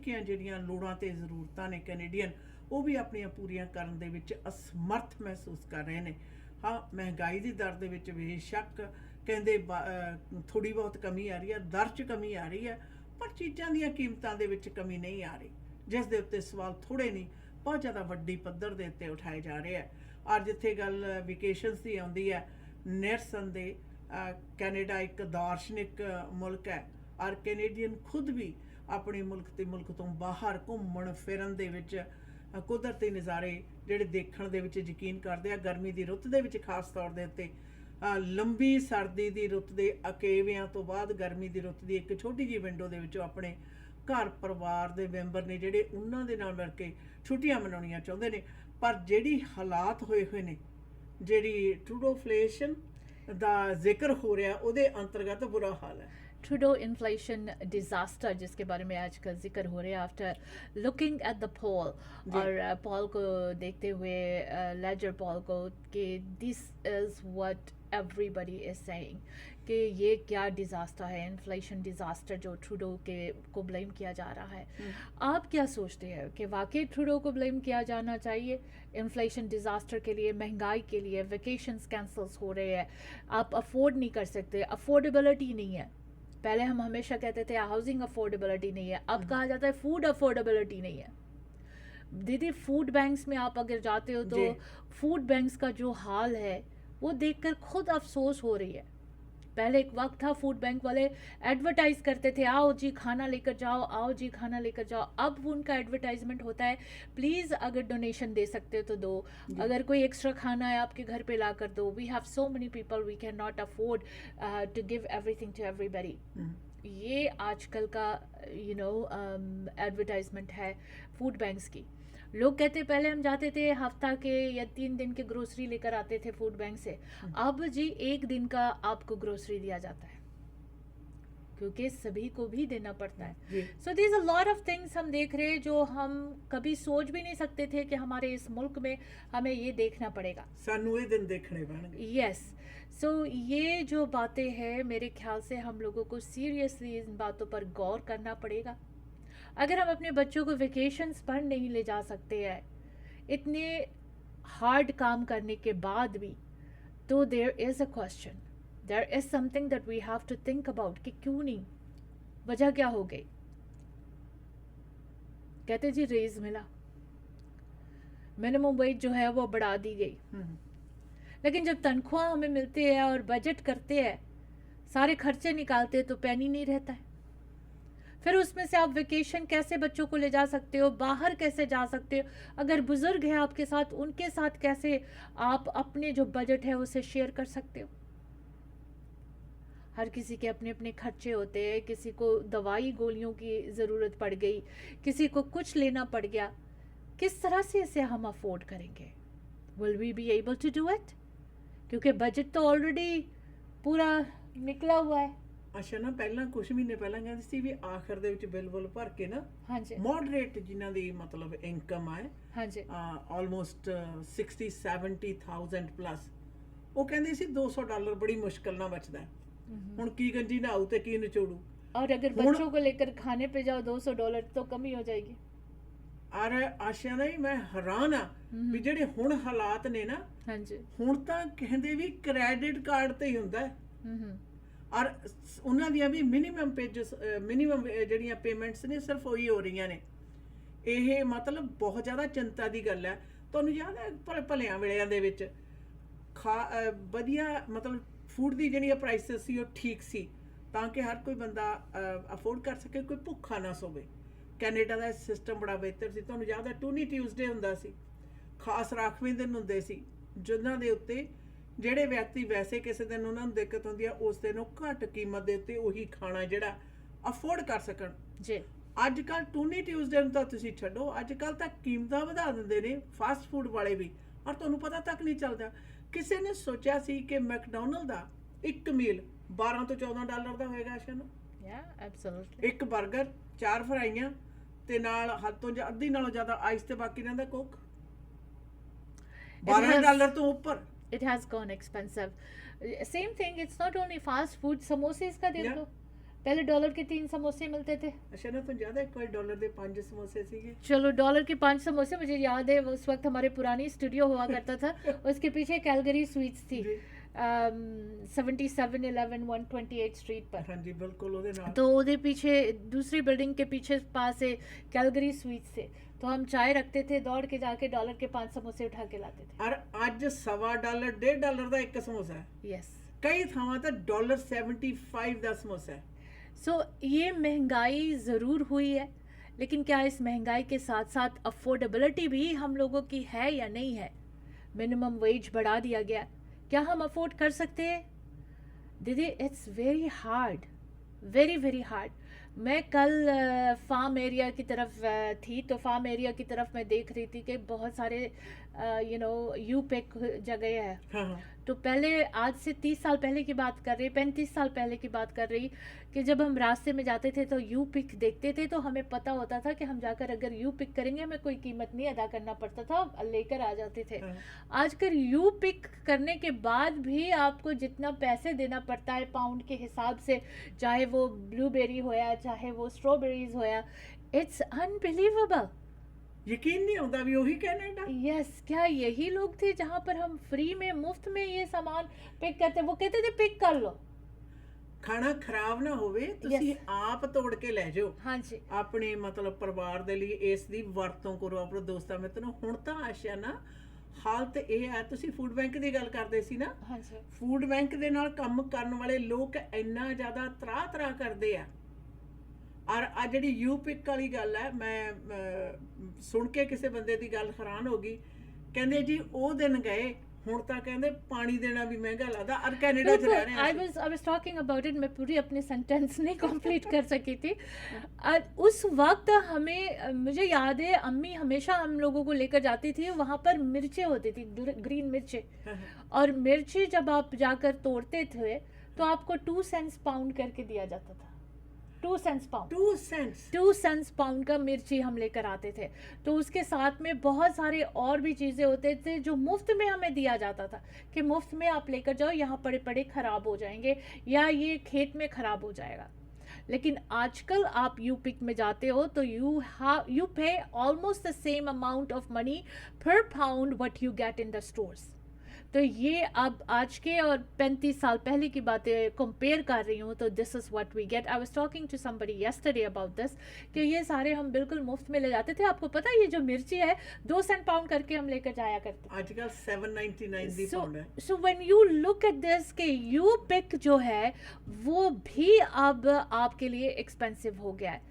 ਨਿੱਕੀਆਂ ਜਿਹੜੀਆਂ ਲੋੜਾਂ ਤੇ ਜ਼ਰੂਰਤਾਂ ਨੇ ਕੈਨੇਡੀਅਨ, ਉਹ ਵੀ ਆਪਣੀਆਂ ਪੂਰੀਆਂ ਕਰਨ ਦੇ ਵਿੱਚ ਅਸਮਰਥ ਮਹਿਸੂਸ ਕਰ ਰਹੇ ਨੇ। ਹਾਂ, ਮਹਿੰਗਾਈ ਦੀ ਦਰ ਦੇ ਵਿੱਚ ਬੇਸ਼ੱਕ ਕਹਿੰਦੇ ਥੋੜ੍ਹੀ ਬਹੁਤ ਕਮੀ ਆ ਰਹੀ ਹੈ, ਦਰ 'ਚ ਕਮੀ ਆ ਰਹੀ ਹੈ, ਪਰ ਚੀਜ਼ਾਂ ਦੀਆਂ ਕੀਮਤਾਂ ਦੇ ਵਿੱਚ ਕਮੀ ਨਹੀਂ ਆ ਰਹੀ, ਜਿਸ ਦੇ ਉੱਤੇ ਸਵਾਲ ਥੋੜ੍ਹੇ ਨਹੀਂ ਬਹੁਤ ਜ਼ਿਆਦਾ ਵੱਡੀ ਪੱਧਰ ਦੇ ਉੱਤੇ ਉਠਾਏ ਜਾ ਰਹੇ ਆ। ਔਰ ਜਿੱਥੇ ਗੱਲ ਵਿਕੇਸ਼ਨਸ ਦੀ ਆਉਂਦੀ ਹੈ, ਨਿਰਸੰਦੇਹ ਕੈਨੇਡਾ ਇੱਕ ਦਾਰਸ਼ਨਿਕ ਮੁਲਕ ਹੈ, ਔਰ ਕੈਨੇਡੀਅਨ ਖੁਦ ਵੀ ਆਪਣੇ ਮੁਲਕ ਤੋਂ ਬਾਹਰ ਘੁੰਮਣ ਫਿਰਨ ਦੇ ਵਿੱਚ ਕੁਦਰਤੀ ਨਜ਼ਾਰੇ ਜਿਹੜੇ ਦੇਖਣ ਦੇ ਵਿੱਚ ਯਕੀਨ ਕਰਦੇ ਆ। ਗਰਮੀ ਦੀ ਰੁੱਤ ਦੇ ਵਿੱਚ ਖਾਸ ਤੌਰ ਦੇ ਉੱਤੇ ਲੰਬੀ ਸਰਦੀ ਦੀ ਰੁੱਤ ਦੇ ਅਕੇਵਿਆਂ ਤੋਂ ਬਾਅਦ ਗਰਮੀ ਦੀ ਰੁੱਤ ਦੀ ਇੱਕ ਛੋਟੀ ਜਿਹੀ ਵਿੰਡੋ ਦੇ ਵਿੱਚੋਂ ਆਪਣੇ ਘਰ ਪਰਿਵਾਰ ਦੇ ਮੈਂਬਰ ਨੇ ਜਿਹੜੇ ਉਹਨਾਂ ਦੇ ਨਾਲ ਮਿਲ ਕੇ ਛੁੱਟੀਆਂ ਮਨਾਉਣੀਆਂ ਚਾਹੁੰਦੇ ਨੇ। ਪਰ ਜਿਹੜੀ ਹਾਲਾਤ ਹੋਏ ਨੇ, ਜਿਹੜੀ ਟਰੂਡੋਫਲੇਸ਼ਨ ਦਾ ਜ਼ਿਕਰ ਹੋ ਰਿਹਾ, ਉਹਦੇ ਅੰਤਰਗਤ ਬੁਰਾ ਹਾਲ ਹੈ। ट्रूडो इन्फ्लेशन डिज़ास्टर जिसके बारे में आजकल जिक्र हो रहे हैं आफ्टर लुकिंग एट द पोल, और पोल को देखते हुए लेजर पोल को कि this is what everybody is saying कि ये क्या डिज़ास्टर है, इन्फ्लेशन डिज़ास्टर जो ट्रूडो के को ब्लेम किया जा रहा है। आप क्या सोचते हैं कि वाकई ट्रूडो को ब्लेम किया जाना चाहिए इन्फ्लेशन डिज़ास्टर के लिए, महंगाई के लिए? वेकेशंस कैंसल्स हो रहे हैं, आप अफोर्ड नहीं कर सकते, अफोर्डेबिलिटी नहीं है। पहले हम हमेशा कहते थे हाउसिंग अफोर्डेबिलिटी नहीं है, अब कहा जाता है फूड अफोर्डेबिलिटी नहीं है। दीदी, फूड बैंक्स में आप अगर जाते हो तो फूड बैंक्स का जो हाल है वो देखकर खुद अफसोस हो रही है। पहले एक वक्त था फूड बैंक वाले एडवर्टाइज करते थे, आओ जी खाना लेकर जाओ, आओ जी खाना लेकर जाओ। अब उनका एडवर्टाइजमेंट होता है प्लीज़ अगर डोनेशन दे सकते हो तो दो, अगर कोई एक्स्ट्रा खाना है आपके घर पे ला कर दो। We have so many people, we can not afford to give everything to everybody. ये आजकल का एडवर्टाइजमेंट है फूड बैंक्स की। लोग कहते पहले हम जाते थे हफ्ता के या 3 दिन के ग्रोसरी लेकर आते थे फूड बैंक से, अब जी 1 दिन का आपको ग्रोसरी दिया जाता है क्योंकि सभी को भी देना पड़ता है। So this a lot of things हम देख रहे हैं जो हम कभी सोच भी नहीं सकते थे कि हमारे इस मुल्क में हमें ये देखना पड़ेगा, सानू ये दिन देखने पड़ेंगे। यस, सो ये जो बातें हैं मेरे ख्याल से हम लोगों को सीरियसली इन बातों पर गौर करना पड़ेगा। अगर हम अपने बच्चों को वेकेशंस पर नहीं ले जा सकते हैं इतने हार्ड काम करने के बाद भी, तो there is a question, there is something that we have to think about कि क्यों नहीं, वजह क्या हो गई। कहते जी रेज मिला, मिनिमम वेज जो है वो बढ़ा दी गई, लेकिन जब तनख्वाह हमें मिलती है और बजट करते हैं, सारे खर्चे निकालते हैं तो पेनी नहीं रहता है। फिर उसमें से आप वेकेशन कैसे बच्चों को ले जा सकते हो, बाहर कैसे जा सकते हो, अगर बुजुर्ग हैं आपके साथ उनके साथ कैसे आप अपने जो बजट है उसे शेयर कर सकते हो। हर किसी के अपने अपने खर्चे होते हैं, किसी को दवाई गोलियों की ज़रूरत पड़ गई, किसी को कुछ लेना पड़ गया, किस तरह से इसे हम अफोर्ड करेंगे? Will we be able to do it? क्योंकि बजट तो ऑलरेडी पूरा निकला हुआ है। ਅੱਛਾ ਨਾ, ਪਹਿਲਾਂ ਕੁਝ ਮਹੀਨੇ ਪਹਿਲਾਂ ਕਹਿੰਦੇ ਸੀ ਵੀ ਆਖਰ ਦੇ ਵਿੱਚ ਬਿੱਲ ਭਰ ਕੇ ਨਾ, ਹਾਂਜੀ, ਮੋਡਰੇਟ ਜਿਨ੍ਹਾਂ ਦੀ ਮਤਲਬ ਇਨਕਮ ਹੈ, ਹਾਂਜੀ, ਆਲਮੋਸਟ 60-70,000 ਪਲੱਸ, ਉਹ ਕਹਿੰਦੇ ਸੀ $200 ਬੜੀ ਮੁਸ਼ਕਲ ਨਾਲ ਬਚਦਾ ਹੈ। ਹੁਣ ਕੀ ਗੰਜੀ ਨਹਾਊ ਤੇ ਕੀ ਨਿਚੋੜੂ। और अगर बच्चों को लेकर खाने पे जाओ $200 तो कमी हो जाएगी। ਔਰ ਆਸ਼ਾ ਨਹੀਂ, ਮੈਂ ਹੈਰਾਨ ਆ ਵੀ ਜਿਹੜੇ ਹੁਣ ਹਾਲਾਤ ਨੇ ਨਾ, ਹਾਂਜੀ, ਹੁਣ ਤਾਂ ਕਹਿੰਦੇ ਵੀ ਕ੍ਰੈਡਿਟ ਕਾਰਡ ਤੇ ਹੀ ਹੁੰਦਾ ਹੈ, ਔਰ ਉਹਨਾਂ ਦੀਆਂ ਵੀ ਮਿਨੀਮਮ ਜਿਹੜੀਆਂ ਪੇਮੈਂਟਸ ਨੇ ਸਿਰਫ ਉਹੀ ਹੋ ਰਹੀਆਂ ਨੇ। ਇਹ ਮਤਲਬ ਬਹੁਤ ਜ਼ਿਆਦਾ ਚਿੰਤਾ ਦੀ ਗੱਲ ਹੈ। ਤੁਹਾਨੂੰ ਯਾਦ ਹੈ ਭਲਿਆਂ ਵੇਲਿਆਂ ਦੇ ਵਿੱਚ ਵਧੀਆ ਮਤਲਬ ਫੂਡ ਦੀ ਜਿਹੜੀਆਂ ਪ੍ਰਾਈਸਿਸ ਸੀ ਉਹ ਠੀਕ ਸੀ ਤਾਂ ਕਿ ਹਰ ਕੋਈ ਬੰਦਾ ਅਫੋਰਡ ਕਰ ਸਕੇ, ਕੋਈ ਭੁੱਖਾ ਨਾ ਸੋਵੇ। ਕੈਨੇਡਾ ਦਾ ਸਿਸਟਮ ਬੜਾ ਬਿਹਤਰ ਸੀ। ਤੁਹਾਨੂੰ ਯਾਦ ਹੈ ਟੂਨੀ ਟਿਊਜ਼ਡੇ ਹੁੰਦਾ ਸੀ, ਖਾਸ ਰਾਖਵੇਂ ਦਿਨ ਹੁੰਦੇ ਸੀ ਜਿਨ੍ਹਾਂ ਦੇ ਉੱਤੇ ਜਿਹੜੇ ਵਿਅਕਤੀ ਵੈਸੇ ਕਿਸੇ ਦਿਨ ਉਹਨਾਂ ਨੂੰ ਦਿੱਕਤ ਹੁੰਦੀ ਆ ਉਸ ਦਿਨ ਉਹ ਘੱਟ ਕੀਮਤ ਦੇ ਉੱਤੇ ਉਹੀ ਖਾਣਾ ਜਿਹੜਾ ਅਫੋਰਡ ਕਰ ਸਕਣ ਜੀ। ਅੱਜ ਕੱਲ੍ਹ ਟੂਨੀ ਟਿਊਜ਼ਡੇ ਨੂੰ ਤਾਂ ਤੁਸੀਂ ਛੱਡੋ, ਅੱਜ ਕੱਲ੍ਹ ਤਾਂ ਕੀਮਤਾਂ ਵਧਾ ਦਿੰਦੇ ਨੇ ਫਾਸਟ ਫੂਡ ਵਾਲੇ ਵੀ, ਔਰ ਤੁਹਾਨੂੰ ਪਤਾ ਤੱਕ ਨਹੀਂ ਚੱਲਦਾ। ਕਿਸੇ ਨੇ ਸੋਚਿਆ ਸੀ ਕਿ ਮੈਕਡੋਨਲਡ ਦਾ ਇੱਕ ਮੀਲ $12 ਤੋਂ $14 ਦਾ ਹੋਏਗਾ ਸ਼ਾਇਦ? ਐਬਸੋਲੂਟਲੀ। ਇੱਕ 버ਗਰ, 4 ਫਰਾਈਆਂ ਤੇ ਨਾਲ ਹੱਦ ਤੋਂ ਅੱਧੀ ਨਾਲੋਂ ਜ਼ਿਆਦਾ ਆਈਸ ਤੇ ਬਾਕੀ ਰਹਿੰਦਾ ਕੋਕ, $12 ਤੋਂ ਉੱਪਰ। It has gone expensive. Same thing, it's not only fast food, samosas का देख लो, पहले डॉलर के 3 समोसे मिलते थे। ਅੱਛਾ ਨਾ ਤੋਂ ਜ਼ਿਆਦਾ ਇੱਕ ਵਾਰ ਡਾਲਰ ਦੇ 5 ਸਮੋਸੇ ਸੀਗੇ। चलो डॉलर के 5 समोसे, मुझे याद है उस वक्त हमारे पुरानी स्टूडियो हुआ करता था, उसके पीछे कैलगरी स्वीट्स थी, जी। 7711 128 स्ट्रीट पर। ਹਾਂਜੀ ਬਿਲਕੁਲ ਉਹਦੇ ਨਾਲ। तो ਉਹਦੇ पीछे दूसरी बिल्डिंग के पीछे पास से कैलगरी स्वीट्स थे, तो हम चाय रखते थे, दौड़ के जाके डॉलर के 5 समोसे उठा के लाते थे। ਔਰ ਅੱਜ $1.25 $1.5 ਦਾ ਇੱਕ ਸਮੋਸਾ ਹੈ। यस। ਕਈ ਥਾਵਾਂ ਤੇ $75 ਦਾ ਸਮੋਸਾ ਹੈ। सो ये महंगाई ज़रूर हुई है, लेकिन क्या इस महंगाई के साथ साथ अफोर्डेबिलिटी भी हम लोगों की है या नहीं है? मिनिमम वेज बढ़ा दिया गया, क्या हम अफोर्ड कर सकते हैं? दीदी, it's very hard, very very hard. मैं कल फार्म एरिया की तरफ थी, तो फार्म एरिया की तरफ मैं देख रही थी कि बहुत सारे यू पिक जगह है। हाँ हाँ। तो पहले, आज से 30 साल पहले की बात कर रही, 35 साल पहले की बात कर रही, कि जब हम रास्ते में जाते थे तो यू पिक देखते थे, तो हमें पता होता था कि हम जाकर अगर यू पिक करेंगे हमें कोई कीमत नहीं अदा करना पड़ता था, लेकर आ जाते थे। हाँ। आजकल यू पिक करने के बाद भी आपको जितना पैसे देना पड़ता है पाउंड के हिसाब से, चाहे वो ब्लूबेरी होया चाहे वो स्ट्रॉबेरीज होया, इट्स अनबिलीवेबल। ਯਕੀਨ ਨਹੀਂ ਆਉਂਦਾ ਵੀ ਉਹੀ ਕੈਨੇਡਾ। यस, क्या यही लोग थे जहाँ पर हम फ्री में मुफ्त में ये सामान पिक करते? वो कहते थे पिक कर लो। ਖਾਣਾ ਖਰਾਬ ਨਾ ਹੋਵੇ, ਤੁਸੀਂ ਆਪ ਤੋੜ ਕੇ ਲੈ ਜਾਓ। हाँ जी। ਆਪਣੇ ਮਤਲਬ ਪਰਿਵਾਰ ਦੇ ਲਈ ਇਸ ਦੀ ਵਰਤੋਂ ਕਰੋ, ਆਪਣੇ ਦੋਸਤਾਂ ਮਿੱਤਰਾਂ ਨੂੰ। ਹੁਣ ਤਾਂ ਆਸ਼ਾ ਨਾ ਹਾਲਤ ਇਹ ਹੈ, ਤੁਸੀਂ ਫੂਡ ਬੈਂਕ ਦੀ ਗੱਲ ਕਰਦੇ ਸੀ ਨਾ, हाँ जी। ਫੂਡ ਬੈਂਕ ਦੇ ਨਾਲ ਕੰਮ ਕਰਨ ਵਾਲੇ ਲੋਕ ਇੰਨਾ ਜ਼ਿਆਦਾ ਤਰਾਹ ਕਰਦੇ ਆ। ਔਰ ਆ ਜਿਹੜੀ ਯੂ ਪਿਕ ਵਾਲੀ ਗੱਲ ਹੈ, ਮੈਂ ਸੁਣ ਕੇ ਕਿਸੇ ਬੰਦੇ ਦੀ ਗੱਲ ਹੈਰਾਨ ਹੋ ਗਈ। ਕਹਿੰਦੇ ਜੀ ਉਹ ਦਿਨ ਗਏ, ਹੁਣ ਤਾਂ ਕਹਿੰਦੇ ਪਾਣੀ ਦੇਣਾ ਵੀ ਮਹਿੰਗਾ ਲੱਗਦਾ। ਔਰ ਕੈਨੇਡਾ 'ਚ ਰਹਿ ਰਹੇ I ਆ। was talking about it, मैं पूरी अपनी सेंटेंस नहीं कंप्लीट कर सकी थी। उस वक्त हमें, मुझे याद है अम्मी हमेशा हम लोगों को लेकर जाती थी, वहाँ पर मिर्चें होती थी, ग्रीन मिर्चें, और मिर्ची जब आप जाकर तोड़ते थे तो आपको 2 सेंट्स पाउंड करके दिया जाता था। 2 सेंट्स पाउंड, 2 सेंट्स पाउंड का मिर्ची हम लेकर आते थे। तो उसके साथ में बहुत सारे और भी चीज़ें होते थे जो मुफ्त में हमें दिया जाता था, कि मुफ्त में आप लेकर जाओ, यहाँ पड़े पड़े ख़राब हो जाएंगे या ये खेत में ख़राब हो जाएगा। लेकिन आजकल आप यू पिक में जाते हो तो you pay almost the same amount of money per pound what you get in the stores. तो ये अब आज के और 35 साल पहले की बातें कंपेयर कर रही हूँ, तो this is what we get. I was talking to somebody yesterday about this, कि ये सारे हम बिल्कुल मुफ्त में ले जाते थे। आपको पता है ये जो मिर्ची है 2 सेंट पाउंड करके हम लेकर जाया करते। आजकल 7.99 दी पाउंड है। So when you look at this, कि यू पिक जो है वो भी अब आपके लिए एक्सपेंसिव हो गया है।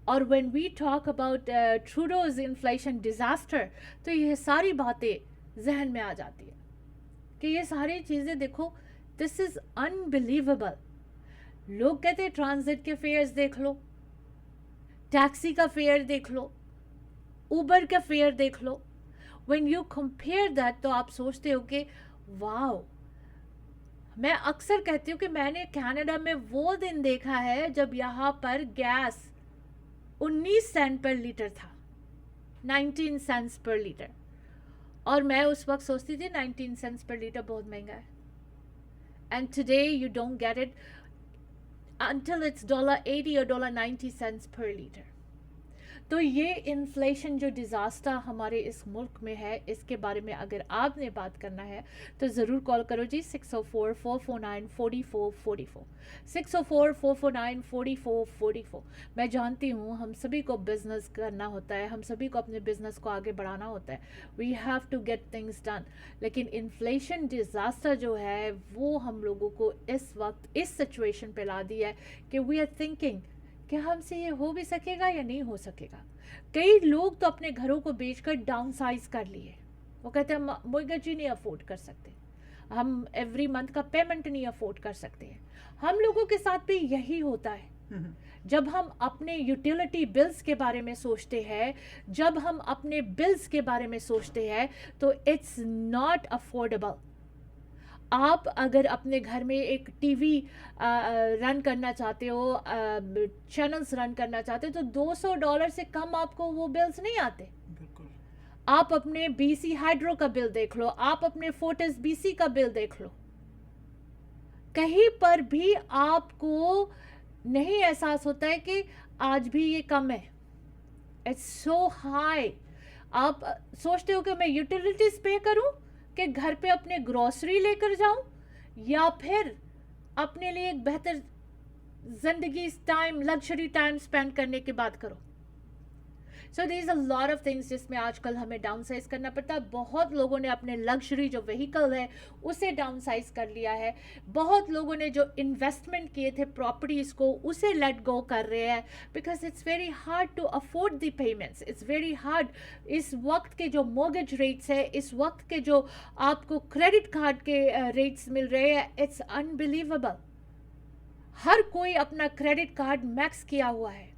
और when we talk about Trudeau's inflation disaster, तो ये सारी बातें जहन में आ जाती है कि ये सारी चीज़ें देखो, दिस इज़ अनबिलीवेबल। लोग कहते हैं ट्रांजिट के फेयर्स देख लो, टैक्सी का फेयर देख लो, उबर का फेयर देख लो। व्हेन यू कंपेयर दैट, तो आप सोचते हो कि वाओ। मैं अक्सर कहती हूँ कि मैंने कनाडा में वो दिन देखा है जब यहाँ पर गैस 19 सेंट पर लीटर था, 19 सेंट्स पर लीटर। और मैं उस वक्त सोचती थी 19 सेंट्स पर लीटर बहुत महंगा है। And today you don't get it until it's $1.80 or $1.90 पर लीटर। तो ये इन्फ्लेशन जो डिज़ास्टर हमारे इस मुल्क में है, इसके बारे में अगर आपने बात करना है तो ज़रूर कॉल करो जी, 604-449-4444, 604-449-4444। मैं जानती हूँ हम सभी को बिज़नेस करना होता है, हम सभी को अपने बिज़नेस को आगे बढ़ाना होता है, we have to get things done. लेकिन इन्फ्लेशन डिज़ास्टर जो है वो हम लोगों को इस वक्त इस सिचुएशन पे ला दिया है कि वी आर थिंकिंग कि हमसे ये हो भी सकेगा या नहीं हो सकेगा। कई लोग तो अपने घरों को बेचकर डाउन साइज कर लिए। वो कहते हैं मोर्गेज ही नहीं अफोर्ड कर सकते, हम एवरी मंथ का पेमेंट नहीं अफोर्ड कर सकते हैं। हम लोगों के साथ भी यही होता है। जब हम अपने यूटिलिटी बिल्स के बारे में सोचते हैं, जब हम अपने बिल्स के बारे में सोचते हैं, तो इट्स नॉट अफोर्डेबल। आप अगर अपने घर में एक टीवी रन करना चाहते हो, चैनल्स रन करना चाहते हो, तो $200 से कम आपको वो बिल्स नहीं आते। आप अपने बीसी हाइड्रो का बिल देख लो, आप अपने फोर्टिस बीसी का बिल देख लो, कहीं पर भी आपको नहीं एहसास होता है कि आज भी ये कम है। It's so high. आप सोचते हो कि मैं यूटिलिटीज पे करूं, कि घर पे अपने ग्रोसरी लेकर जाऊं, या फिर अपने लिए एक बेहतर जिंदगी टाइम, लग्जरी टाइम स्पेंड करने की बात करो। So there is a lot of things जिसमें आजकल हमें डाउनसाइज करना पड़ता है। बहुत लोगों ने अपने लग्जरी जो व्हीकल है उसे डाउनसाइज कर लिया है। बहुत लोगों ने जो इन्वेस्टमेंट किए थे प्रॉपर्टीज को उसे लेट गो कर रहे हैं, because it's very hard to afford the payments. It's very hard. इस वक्त के जो मॉर्गेज रेट्स है, इस वक्त के जो आपको क्रेडिट कार्ड के रेट्स मिल रहे हैं, इट्स अनबिलीवेबल। हर कोई अपना क्रेडिट कार्ड मैक्स किया हुआ है।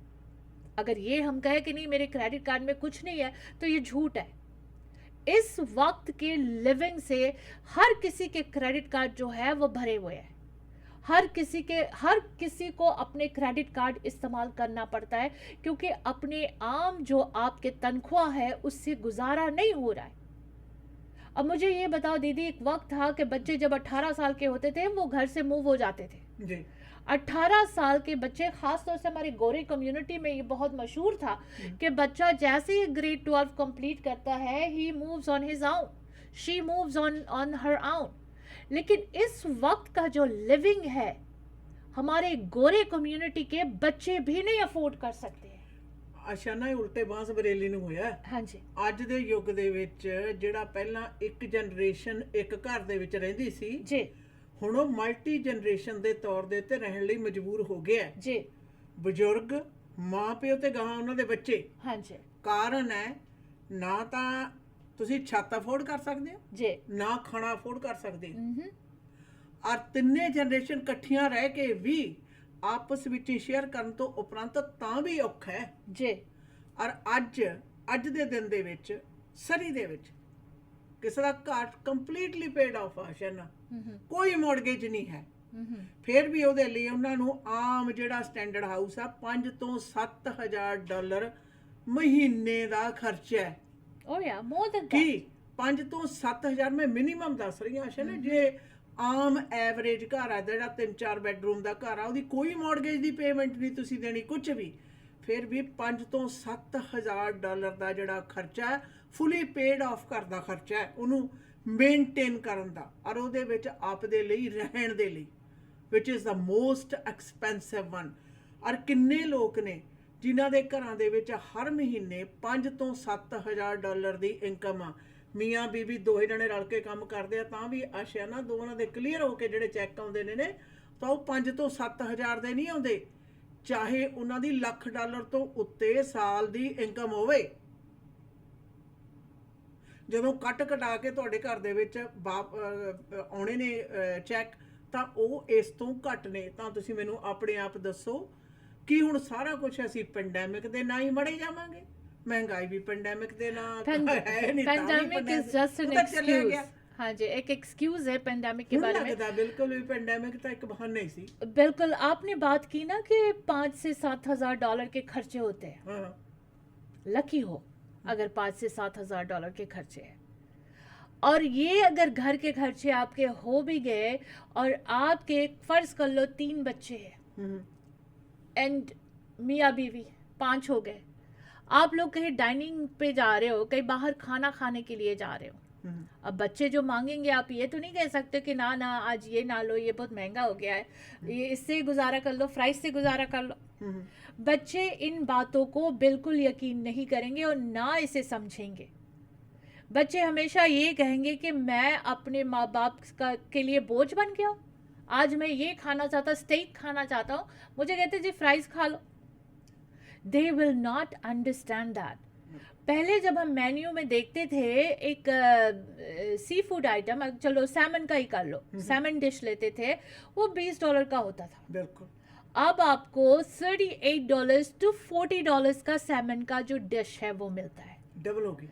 अगर ये हम कहें कि नहीं मेरे क्रेडिट कार्ड में कुछ नहीं है, तो ये झूठ है। इस वक्त के लिविंग से हर किसी के क्रेडिट कार्ड जो है वो भरे हुए हैं। हर किसी को अपने क्रेडिट कार्ड इस्तेमाल करना पड़ता है, क्योंकि अपने आम जो आपके तनख्वाह है उससे गुजारा नहीं हो रहा है। अब मुझे ये बताओ दीदी, एक वक्त था कि बच्चे जब 18 साल के होते थे वो घर से मूव हो जाते थे जी। 18 साल के बच्चे, खास तौर से हमारे गोरे कम्युनिटी में ये बहुत मशहूर था कि बच्चा जैसे ही ग्रेड 12 कंप्लीट करता है, ही मूव्स ऑन हिज आउन, शी मूव्स ऑन हर आउन। लेकिन इस वक्त का जो लिविंग है, हमारे गोरे कम्युनिटी के बच्चे भी नहीं अफोर्ड कर सकते। ਅੱਛਾ ਨਾ, ਉਲਟੇ ਬਾਂਸ ਬਰੇਲੀ ਨੂੰ ਹੋਇਆ। ਹਾਂਜੀ। ਅੱਜ ਦੇ ਯੁੱਗ ਦੇ ਵਿੱਚ ਜਿਹੜਾ ਪਹਿਲਾਂ ਇੱਕ ਜਨਰੇਸ਼ਨ ਇੱਕ ਘਰ ਦੇ ਵਿੱਚ ਰਹਿੰਦੀ ਸੀ ਜੀ, ਹੁਣ ਉਹ ਮਲਟੀ ਜਨਰੇਸ਼ਨ ਦੇ ਤੌਰ ਦੇ ਉੱਤੇ ਰਹਿਣ ਲਈ ਮਜਬੂਰ ਹੋ ਗਿਆ ਜੀ। ਬਜ਼ੁਰਗ, ਮਾਂ ਪਿਓ ਤੇ ਗਾਹਾਂ ਉਹਨਾਂ ਦੇ ਬੱਚੇ। ਹਾਂਜੀ। ਕਾਰਨ ਹੈ ਨਾ ਤਾਂ ਤੁਸੀਂ ਛੱਤ ਅਫੋਰਡ ਕਰ ਸਕਦੇ ਹੋ, ਜੀ, ਨਾ ਖਾਣਾ ਅਫੋਰਡ ਕਰ ਸਕਦੇ ਹੋ। ਔਰ ਤਿੰਨੇ ਜਨਰੇਸ਼ਨ ਇਕੱਠੀਆਂ ਰਹਿ ਕੇ ਵੀ ਆਪਸ ਵਿੱਚ ਸ਼ੇਅਰ ਕਰਨ ਤੋਂ ਉਪਰੰਤ ਤਾਂ ਵੀ ਔਖਾ ਹੈ ਜੀ। ਔਰ ਅੱਜ ਦੇ ਦਿਨ ਦੇ ਵਿੱਚ ਸਰੀ ਦੇ ਵਿੱਚ ਕਿਸੇ ਦਾ ਘਰ ਕੰਪਲੀਟਲੀ ਪੇਡ ਆਫ ਆ ਸ਼ਨਾ, ਕੋਈ ਮੌਰਗੇਜ ਨਹੀਂ ਹੈ। ਫਿਰ ਵੀ ਉਹਦੇ ਲਈ ਉਹਨਾਂ ਨੂੰ ਆਮ ਜਿਹੜਾ ਸਟੈਂਡਰਡ ਹਾਊਸ ਆ 5 ਤੋਂ 7,000 ਡਾਲਰ ਮਹੀਨੇ ਦਾ ਖਰਚਾ ਹੈ। ਓ ਯਾ, ਮੋਰ ਦੈਨ ਕੀ 5 ਤੋਂ 7,000 ਮੈਂ ਮਿਨੀਮਮ ਦੱਸ ਰਹੀ ਹਾਂ ਸ਼ਨਾ। ਜੇ ਆਮ ਐਵਰੇਜ ਘਰ ਆ ਜਿਹੜਾ 3-4 ਬੈਡਰੂਮ ਦਾ ਘਰ ਆ, ਉਹਦੀ ਕੋਈ ਮੌਰਗੇਜ ਦੀ ਪੇਮੈਂਟ ਨਹੀਂ ਤੁਸੀਂ ਦੇਣੀ ਕੁਝ ਵੀ, ਫਿਰ ਵੀ 5 ਤੋਂ 7,000 ਡਾਲਰ ਦਾ ਜਿਹੜਾ ਖਰਚਾ ਹੈ, ਫੁੱਲੀ ਪੇਡ ਆਫ ਘਰ ਦਾ ਖਰਚਾ ਹੈ, ਉਹਨੂੰ ਮੇਨਟੇਨ ਕਰਨ ਦਾ ਔਰ ਉਹਦੇ ਵਿੱਚ ਆਪ ਦੇ ਲਈ ਰਹਿਣ ਦੇ ਲਈ, ਵਿਚ is the most expensive one. ਔਰ ਕਿੰਨੇ ਲੋਕ ਨੇ ਜਿਨ੍ਹਾਂ ਦੇ ਘਰਾਂ ਦੇ ਵਿੱਚ ਹਰ ਮਹੀਨੇ 5 ਤੋਂ 7,000 ਡਾਲਰ ਦੀ ਇਨਕਮ ਆ। ਮੀਆਂ ਬੀਬੀ ਦੋਹੇ ਜਣੇ ਰਲ ਕੇ ਕੰਮ ਕਰਦੇ ਆ ਤਾਂ ਵੀ ਆਸ਼ਾ ਨਾ ਦੋਵਾਂ ਦੇ ਕਲੀਅਰ ਹੋ ਕੇ ਜਿਹੜੇ ਚੈੱਕ ਆਉਂਦੇ ਨੇ ਤਾਂ ਉਹ 5 ਤੋਂ 7,000 ਦੇ ਨਹੀਂ ਆਉਂਦੇ, ਚਾਹੇ ਉਹਨਾਂ ਦੀ ਲੱਖ ਡਾਲਰ ਤੋਂ ਉੱਤੇ ਸਾਲ ਦੀ ਇਨਕਮ ਹੋਵੇ। ਜਦੋਂ ਕੱਟ ਕਟਾ ਕੇ ਤੁਹਾਡੇ ਘਰ ਦੇ ਵਿੱਚ ਆਉਣੇ ਨੇ ਚੈੱਕ, ਤਾਂ ਉਹ ਇਸ ਤੋਂ ਘੱਟ ਨੇ। ਤਾਂ ਤੁਸੀਂ ਮੈਨੂੰ ਆਪਣੇ ਆਪ ਦੱਸੋ ਕਿ ਹੁਣ ਸਾਰਾ ਕੁਝ ਅਸੀਂ ਪੈਂਡੈਮਿਕ ਦੇ ਨਾਲ ਹੀ ਮੜੇ ਜਾਵਾਂਗੇ? महंगाई भी पेंडेमिक ਦੇ ਨਾਲ ਹੈ ਨਹੀਂ, pandemic is just an excuse. हाँ जी, एक एक्सक्यूज है पेंडेमिक के बारे में। बिल्कुल भी पेंडेमिक तो एक बहाना ही सी। बिल्कुल, आपने बात की ना कि 5 से 7,000 डॉलर के खर्चे होते हैं। हाँ। लकी हो अगर 5 से 7,000 डॉलर के खर्चे हैं, और ये अगर घर के खर्चे आपके हो भी गए और आपके फर्ज कर लो 3 बच्चे हैं एंड मियाँ बीवी 5 हो गए, आप लोग कहीं डाइनिंग पे जा रहे हो, कहीं बाहर खाना खाने के लिए जा रहे हो। अब बच्चे जो मांगेंगे, आप ये तो नहीं कह सकते कि ना ना आज ये ना लो, ये बहुत महंगा हो गया है, ये इससे गुजारा कर लो, फ्राइज से गुजारा कर लो। बच्चे इन बातों को बिल्कुल यकीन नहीं करेंगे और ना इसे समझेंगे। बच्चे हमेशा ये कहेंगे कि मैं अपने माँ बाप के लिए बोझ बन गया हूँ, आज मैं ये खाना चाहता, स्टेक खाना चाहता हूँ, मुझे कहते जी फ्राइज खा लो। They will not understand that. पहले जब हम मेन्यू में देखते थे एक सी फूड आइटम, चलो सैमन का ही कर लो, सैमन डिश लेते थे, वो $20 का होता था। बिल्कुल। अब आपको $38 to $40 का सैमन का जो डिश है वो मिलता है। डबल हो गई।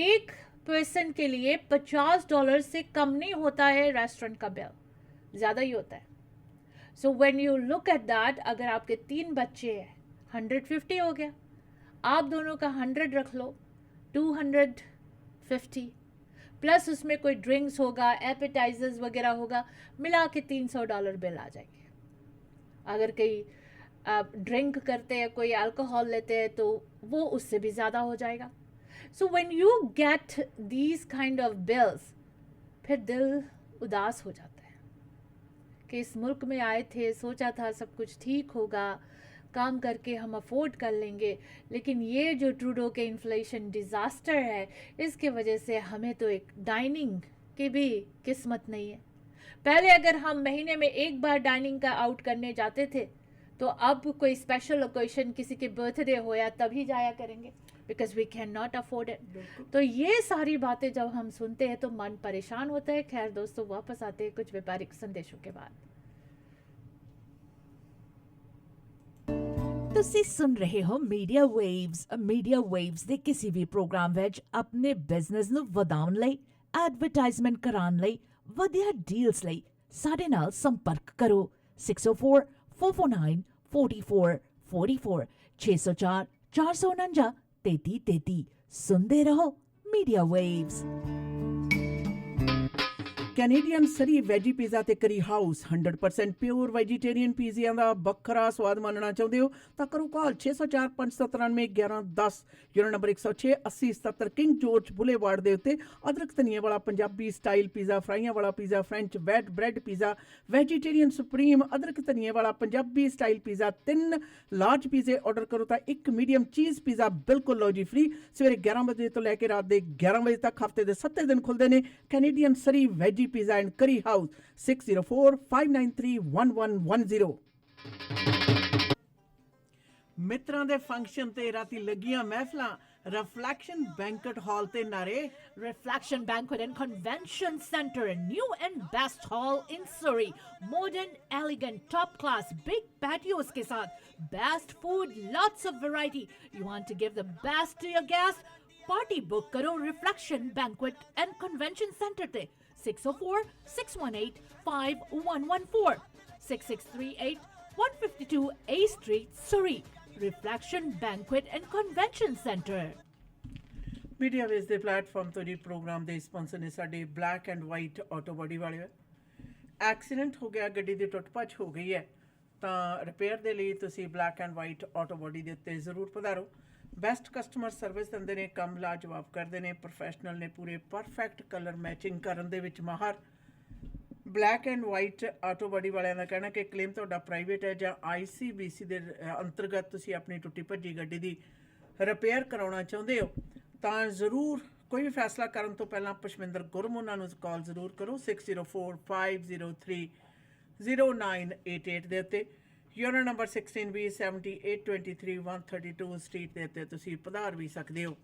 एक पर्सन के लिए $50 से कम नहीं होता है रेस्टोरेंट का बिल, ज़्यादा ही होता है। So when you look at that, अगर आपके 3 बच्चे हैं, 150 हो गया, आप दोनों का 100 रख लो, 250 प्लस उसमें कोई ड्रिंक्स होगा, एपेटाइजर्स वगैरह होगा, मिला के $300 बिल आ जाएंगे। अगर कहीं ड्रिंक करते हैं, कोई अल्कोहल लेते हैं, तो वो उससे भी ज़्यादा हो जाएगा. So when you get these kind of bills, फिर दिल उदास हो जाता है कि इस मुल्क में आए थे, सोचा था सब कुछ ठीक होगा, काम करके हम अफोर्ड कर लेंगे, लेकिन ये जो ट्रूडो के इन्फ्लेशन डिज़ास्टर है, इसके वजह से हमें तो एक डाइनिंग की भी किस्मत नहीं है. पहले अगर हम महीने में एक बार डाइनिंग का आउट करने जाते थे, तो अब कोई स्पेशल ओकेशन, किसी के बर्थडे हो या तभी जाया करेंगे, because we can not afford it. तो ये सारी बातें जब हम सुनते हैं तो मन परेशान होता है. खैर दोस्तों, वापस आते हैं कुछ व्यापारिक संदेशों के बाद. ਤੁਸੀਂ ਸੁਣ ਰਹੇ ਹੋ ਮੀਡੀਆ ਵੇਵਸ ਦੇ ਕਿਸੇ ਵੀ ਪ੍ਰੋਗਰਾਮ ਵਿੱਚ ਆਪਣੇ ਬਿਜ਼ਨਸ ਨੂੰ ਵਧਾਉਣ ਲਈ, ਐਡਵਰਟਾਈਜ਼ਮੈਂਟ ਕਰਾਉਣ ਲਈ, ਵਧੀਆ ਡੀਲਸ ਲਈ ਸਾਡੇ ਨਾਲ ਸੰਪਰਕ ਕਰੋ 604 449 4444 604 449 3333. ਸੁਣਦੇ ਰਹੋ ਮੀਡੀਆ ਵੇਵਸ. ਕੈਨੇਡੀਅਨ ਸਰੀ ਵੈਜੀ ਪੀਜ਼ਾ ਤੇ ਕਰੀ ਹਾਊਸ 100% ਪਿਓਰ ਵੈਜੀਟੇਰੀਅਨ ਪੀਜ਼ਿਆਂ ਦਾ ਵੱਖਰਾ ਸਵਾਦ ਮਾਣਨਾ ਚਾਹੁੰਦੇ ਹੋ ਤਾਂ ਕਰੋ ਕਾਲ 604 597 1110, unit number 106 8077 king George boulevard ਦੇ ਉੱਤੇ. ਅਦਰਕ ਧਨੀਏ ਵਾਲਾ ਪੰਜਾਬੀ ਸਟਾਈਲ ਪੀਜ਼ਾ, ਫਰਾਈਆਂ ਵਾਲਾ pizza, French wheat bread pizza, vegetarian supreme ਅਦਰਕ ਧਨੀਏ ਵਾਲਾ ਪੰਜਾਬੀ ਸਟਾਈਲ ਪੀਜ਼ਾ, 3 ਲਾਰਜ ਪੀਜ਼ੇ ਆਰਡਰ ਕਰੋ ਤਾਂ 1 ਮੀਡੀਅਮ ਚੀਜ਼ ਪੀਜ਼ਾ ਬਿਲਕੁਲ ਲਓ ਜੀ ਫ੍ਰੀ. ਸਵੇਰੇ 11 ਵਜੇ ਤੋਂ ਲੈ ਕੇ ਰਾਤ ਦੇ 11 ਵਜੇ ਤੱਕ ਹਫਤੇ ਦੇ 7 ਦਿਨ ਖੁੱਲ੍ਹਦੇ ਨੇ. Canadian Surrey veggie Pizza and Curry House 604-593-1110. ਮਿੱਤਰਾਂ ਦੇ ਫੰਕਸ਼ਨ ਤੇ ਰਾਤੀ ਲੱਗੀਆਂ ਮਹਿਫਲਾਂ Reflection Banquet Hall ਤੇ ਨਾਰੇ. Reflection Banquet and Convention Center, new and best hall in Surrey. Modern, elegant, top class, big patios के साथ, best food, lots of variety. You want to give the best to your guests? Party book करो Reflection Banquet and Convention Center ते 604-618-5114, 6638 152 A Street, Surrey. Reflection Banquet and Convention Center. Media ਵੇਸ ਦੇ platform ਤੋਂ ਜੀ programme ਦੇ sponsor ਨੇ ਸਾਡੇ black and white auto body ਵਾਲੇ. ਐਕਸੀਡੈਂਟ ਹੋ ਗਿਆ, ਗੱਡੀ ਦੀ ਟੁੱਟ ਭੱਜ ਹੋ ਗਈ ਹੈ, ਤਾਂ ਰਿਪੇਅਰ ਦੇ ਲਈ ਤੁਸੀਂ black and white auto body ਦੇ ਉੱਤੇ ਜ਼ਰੂਰ ਪਧਾਰੋ. ਬੈਸਟ ਕਸਟਮਰ ਸਰਵਿਸ ਦਿੰਦੇ ਨੇ, ਕੰਮ ਲਾਜਵਾਬ ਕਰਦੇ ਨੇ, ਪ੍ਰੋਫੈਸ਼ਨਲ ਨੇ, ਪੂਰੇ ਪਰਫੈਕਟ ਕਲਰ ਮੈਚਿੰਗ ਕਰਨ ਦੇ ਵਿੱਚ ਮਾਹਰ. Black and white auto body ਵਾਲਿਆਂ ਦਾ ਕਹਿਣਾ ਕਿ ਕਲੇਮ ਤੁਹਾਡਾ ਪ੍ਰਾਈਵੇਟ ਹੈ ਜਾਂ ICBC ਦੇ ਅੰਤਰਗਤ ਤੁਸੀਂ ਆਪਣੀ ਟੁੱਟੀ ਭੱਜੀ ਗੱਡੀ ਦੀ ਰਿਪੇਅਰ ਕਰਾਉਣਾ ਚਾਹੁੰਦੇ ਹੋ ਤਾਂ ਜ਼ਰੂਰ ਕੋਈ ਵੀ ਫੈਸਲਾ ਕਰਨ ਤੋਂ ਪਹਿਲਾਂ ਪੁਸ਼ਪਿੰਦਰ ਗੁਰਮ ਉਹਨਾਂ ਨੂੰ ਕਾਲ ਜ਼ਰੂਰ ਕਰੋ 604-503-0988 ਦੇ ਉੱਤੇ. ਯੂਨਿਟ ਨੰਬਰ 16B 7823 132 ਸਟਰੀਟ ਦੇ ਉੱਤੇ ਤੁਸੀਂ ਪਧਾਰ ਵੀ ਸਕਦੇ ਹੋ.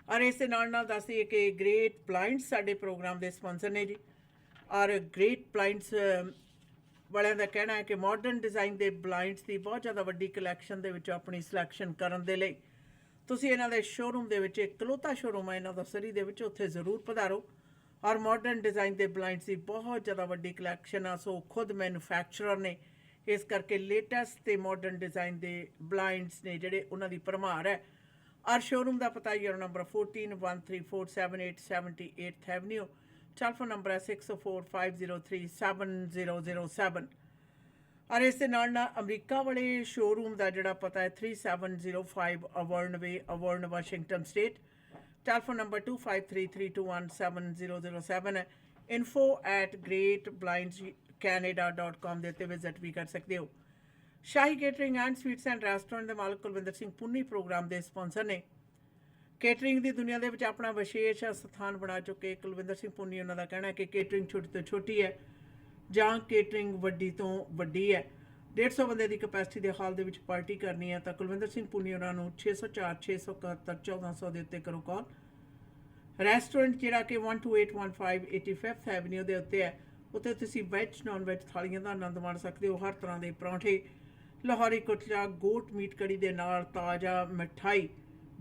ਔਰ ਇਸ ਦੇ ਨਾਲ ਦੱਸ ਦਈਏ ਕਿ ਗ੍ਰੇਟ ਬਲਾਈਂਡਸ ਸਾਡੇ ਪ੍ਰੋਗਰਾਮ ਦੇ ਸਪਾਂਸਰ ਨੇ ਜੀ. ਔਰ ਗ੍ਰੇਟ ਬਲਾਈਂਡਸ ਵਾਲਿਆਂ ਦਾ ਕਹਿਣਾ ਹੈ ਕਿ ਮਾਡਰਨ ਡਿਜ਼ਾਈਨ ਦੇ ਬਲਾਈਂਡਸ ਦੀ ਬਹੁਤ ਜ਼ਿਆਦਾ ਵੱਡੀ ਕਲੈਕਸ਼ਨ ਦੇ ਵਿੱਚੋਂ ਆਪਣੀ ਸਿਲੈਕਸ਼ਨ ਕਰਨ ਦੇ ਲਈ ਤੁਸੀਂ ਇਹਨਾਂ ਦੇ ਸ਼ੋਰੂਮ ਦੇ ਵਿੱਚ, ਇਕਲੌਤਾ ਸ਼ੋਰੂਮ ਹੈ ਇਹਨਾਂ ਦਾ ਸਰੀ ਦੇ ਵਿੱਚ, ਉੱਥੇ ਜ਼ਰੂਰ ਪਧਾਰੋ. ਔਰ ਮਾਡਰਨ ਡਿਜ਼ਾਈਨ ਦੇ ਬਲਾਈਂਡਸ ਦੀ ਬਹੁਤ ਜ਼ਿਆਦਾ ਵੱਡੀ ਕਲੈਕਸ਼ਨ ਆ. ਸੋ ਖੁਦ ਮੈਨੂਫੈਕਚਰਰ ਨੇ, ਇਸ ਕਰਕੇ ਲੇਟੈਸਟ ਅਤੇ ਮਾਡਰਨ ਡਿਜ਼ਾਈਨ ਦੇ ਬਲਾਈਂਡਸ ਨੇ ਜਿਹੜੇ ਉਹਨਾਂ ਦੀ ਭਰਮਾਰ ਹੈ. ਔਰ ਸ਼ੋਰੂਮ ਦਾ ਪਤਾ unit number 14-13478 78th avenue. Telephone number ਹੈ 604-503-7007. ਔਰ ਇਸ ਦੇ ਨਾਲ ਅਮਰੀਕਾ ਵਾਲੇ ਸ਼ੋਰੂਮ ਦਾ ਜਿਹੜਾ ਪਤਾ ਹੈ 3705 ਅਵਰਨ ਵੇ, ਅਵਰਨ ਵਾਸ਼ਿੰਗਟਨ ਸਟੇਟ. ਟੈਲੀਫੋਨ ਨੰਬਰ 2532217007 ਹੈ. info@greatblindscanada.com ਦੇ ਉੱਤੇ ਵਿਜ਼ਿਟ ਵੀ ਕਰ ਸਕਦੇ ਹੋ. Shahi catering and sweets and restaurant ਦੇ ਮਾਲਕ ਕੁਲਵਿੰਦਰ ਸਿੰਘ ਪੁੰਨੀ ਪ੍ਰੋਗਰਾਮ ਦੇ ਸਪਾਂਸਰ ਨੇ. ਕੇਟਰਿੰਗ ਦੀ ਦੁਨੀਆ ਦੇ ਵਿੱਚ ਆਪਣਾ ਵਿਸ਼ੇਸ਼ ਸਥਾਨ ਬਣਾ ਚੁੱਕੇ ਕੁਲਵਿੰਦਰ ਸਿੰਘ ਪੁੰਨੀ, ਉਹਨਾਂ ਦਾ ਕਹਿਣਾ ਹੈ ਕਿ ਕੇਟਰਿੰਗ ਛੋਟੀ ਤੋਂ ਛੋਟੀ ਹੈ ਜਾਂ ਕੇਟਰਿੰਗ ਵੱਡੀ ਤੋਂ ਵੱਡੀ ਹੈ. 150 ਬੰਦੇ ਦੀ ਕਪੈਸਿਟੀ ਦੇ ਹਾਲ ਦੇ ਵਿੱਚ ਪਾਰਟੀ ਕਰਨੀ ਹੈ ਤਾਂ ਕੁਲਵਿੰਦਰ ਸਿੰਘ ਪੁੰਨੀ ਉਹਨਾਂ ਨੂੰ 604-671-1400 ਦੇ ਉੱਤੇ ਕਰੋ ਕਾਲ. ਰੈਸਟੋਰੈਂਟ ਜਿਹੜਾ ਕਿ 12815 85th ਐਵਨਿਊ ਦੇ ਉੱਤੇ ਹੈ, ਉੱਥੇ ਤੁਸੀਂ ਵੈਜ ਨੌਨ ਵੈਜ ਥਾਲੀਆਂ ਦਾ ਆਨੰਦ ਮਾਣ ਸਕਦੇ ਹੋ. ਹਰ ਤਰ੍ਹਾਂ ਦੇ ਪਰੌਂਠੇ, ਲਾਹੌਰੀ ਕੁਲਚਾ, ਗੋਟ ਮੀਟ ਕੜੀ ਦੇ ਨਾਲ ਤਾਜ਼ਾ ਮਿਠਾਈ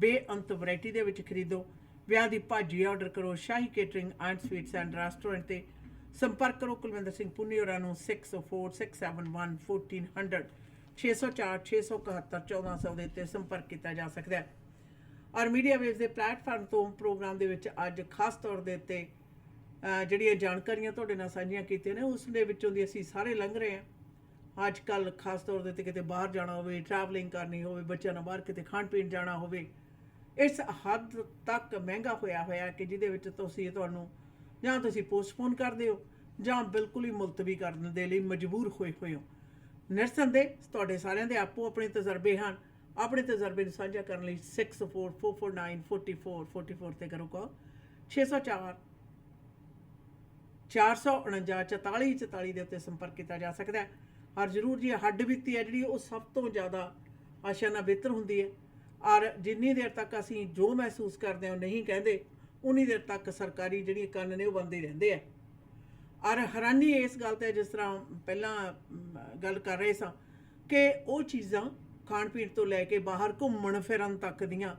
ਬੇਅੰਤ ਵੈਰਾਈਟੀ ਦੇ ਵਿੱਚ ਖਰੀਦੋ. ਵਿਆਹ ਦੀ ਭਾਜੀ ਆਰਡਰ ਕਰੋ Shahi catering and sweets and restaurant 'ਤੇ. ਸੰਪਰਕ ਕਰੋ ਕੁਲਵਿੰਦਰ ਸਿੰਘ ਪੁੰਨੀ ਹੋਰਾਂ ਨੂੰ 604-671-1400 604-671-1400 ਦੇ ਉੱਤੇ ਸੰਪਰਕ ਕੀਤਾ ਜਾ ਸਕਦਾ ਹੈ. ਔਰ ਮੀਡੀਆ ਵੇਵਸ ਦੇ ਪਲੇਟਫਾਰਮ ਤੋਂ ਪ੍ਰੋਗਰਾਮ ਦੇ ਵਿੱਚ ਅੱਜ ਖਾਸ ਤੌਰ ਦੇ ਉੱਤੇ ਜਿਹੜੀਆਂ ਜਾਣਕਾਰੀਆਂ ਤੁਹਾਡੇ ਨਾਲ ਸਾਂਝੀਆਂ ਕੀਤੀਆਂ ਨੇ ਉਸ ਦੇ ਵਿੱਚੋਂ ਦੀ ਅਸੀਂ ਸਾਰੇ ਲੰਘ ਰਹੇ ਹਾਂ. ਅੱਜ ਕੱਲ ਖਾਸ ਤੌਰ ਦੇ ਉੱਤੇ ਕਿਤੇ ਬਾਹਰ ਜਾਣਾ ਹੋਵੇ, ਟਰੈਵਲਿੰਗ ਕਰਨੀ ਹੋਵੇ, ਬੱਚਿਆਂ ਨਾਲ ਬਾਹਰ ਕਿਤੇ ਖਾਣ ਪੀਣ ਜਾਣਾ ਹੋਵੇ, ਇਸ ਹੱਦ ਤੱਕ ਮਹਿੰਗਾ ਹੋਇਆ ਕਿ ਜਿਹਦੇ ਵਿੱਚ ਤੁਹਾਨੂੰ ਜਾਂ ਤੁਸੀਂ ਪੋਸਟਪੋਨ ਕਰਦੇ ਹੋ ਜਾਂ ਬਿਲਕੁਲ ਹੀ ਮੁਲਤਵੀ ਕਰਨ ਦੇ ਲਈ ਮਜਬੂਰ ਹੋਏ ਹੋ। ਨਿਰਸੰਦੇਹ ਤੁਹਾਡੇ ਸਾਰਿਆਂ ਦੇ ਆਪੋ ਆਪਣੇ ਤਜਰਬੇ ਹਨ। ਆਪਣੇ ਤਜਰਬੇ ਨੂੰ ਸਾਂਝਾ ਕਰਨ ਲਈ 6444944444 ਤੇ ਕਰੋ ਕਾਲ। 604 449 4444 ਦੇ ਉੱਤੇ ਸੰਪਰਕ ਕੀਤਾ ਜਾ ਸਕਦਾ ਹੈ। ਔਰ ਜ਼ਰੂਰ ਜੀ ਹੱਡ ਬੀਤੀ ਹੈ ਜਿਹੜੀ ਉਹ ਸਭ ਤੋਂ ਜ਼ਿਆਦਾ ਆਸ਼ਾ ਨਾਲ ਬਿਹਤਰ ਹੁੰਦੀ ਹੈ। ਔਰ ਜਿੰਨੀ ਦੇਰ ਤੱਕ ਅਸੀਂ ਜੋ ਮਹਿਸੂਸ ਕਰਦੇ ਹਾਂ ਨਹੀਂ ਕਹਿੰਦੇ, ਉਨੀ ਦੇਰ ਤੱਕ ਸਰਕਾਰੀ ਜਿਹੜੀ ਕੰਨ ਨੇ ਉਹ ਬੰਦ ਹੀ ਰਹਿੰਦੇ ਆ। ਔਰ ਹੈਰਾਨੀ ਇਸ ਗੱਲ ਤੇ, ਜਿਸ ਤਰ੍ਹਾਂ ਪਹਿਲਾਂ ਗੱਲ ਕਰ ਰਹੇ ਸਾਂ ਕਿ ਉਹ ਚੀਜ਼ਾਂ ਖਾਣ ਪੀਣ ਤੋਂ ਲੈ ਕੇ ਬਾਹਰ ਘੁੰਮਣ ਫਿਰਨ ਤੱਕ ਦੀਆਂ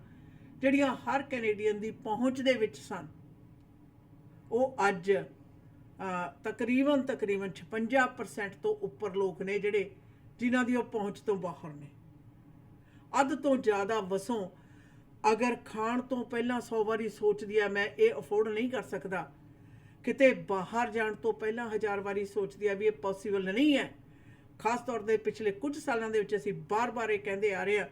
ਜਿਹੜੀਆਂ ਹਰ ਕੈਨੇਡੀਅਨ ਦੀ ਪਹੁੰਚ ਦੇ ਵਿੱਚ ਸਨ, ਉਹ ਅੱਜ ਤਕਰੀਬਨ 56% ਤੋਂ ਉੱਪਰ ਲੋਕ ਨੇ ਜਿਹੜੇ ਜਿਨ੍ਹਾਂ ਦੀ ਉਹ ਪਹੁੰਚ ਤੋਂ ਬਾਹਰ ਨੇ। ਅੱਧ ਤੋਂ ਜ਼ਿਆਦਾ ਵਸੋਂ ਅਗਰ ਖਾਣ ਤੋਂ ਪਹਿਲਾਂ 100 ਵਾਰੀ ਸੋਚਦੀ ਆ ਮੈਂ ਇਹ ਅਫੋਰਡ ਨਹੀਂ ਕਰ ਸਕਦਾ, ਕਿਤੇ ਬਾਹਰ ਜਾਣ ਤੋਂ ਪਹਿਲਾਂ 1000 ਵਾਰੀ ਸੋਚਦੀ ਆ ਵੀ ਇਹ ਪੋਸੀਬਲ ਨਹੀਂ ਹੈ। ਖਾਸ ਤੌਰ 'ਤੇ ਪਿਛਲੇ ਕੁਝ ਸਾਲਾਂ ਦੇ ਵਿੱਚ ਅਸੀਂ ਬਾਰ-ਬਾਰ ਇਹ ਕਹਿੰਦੇ ਆ ਰਹੇ ਹਾਂ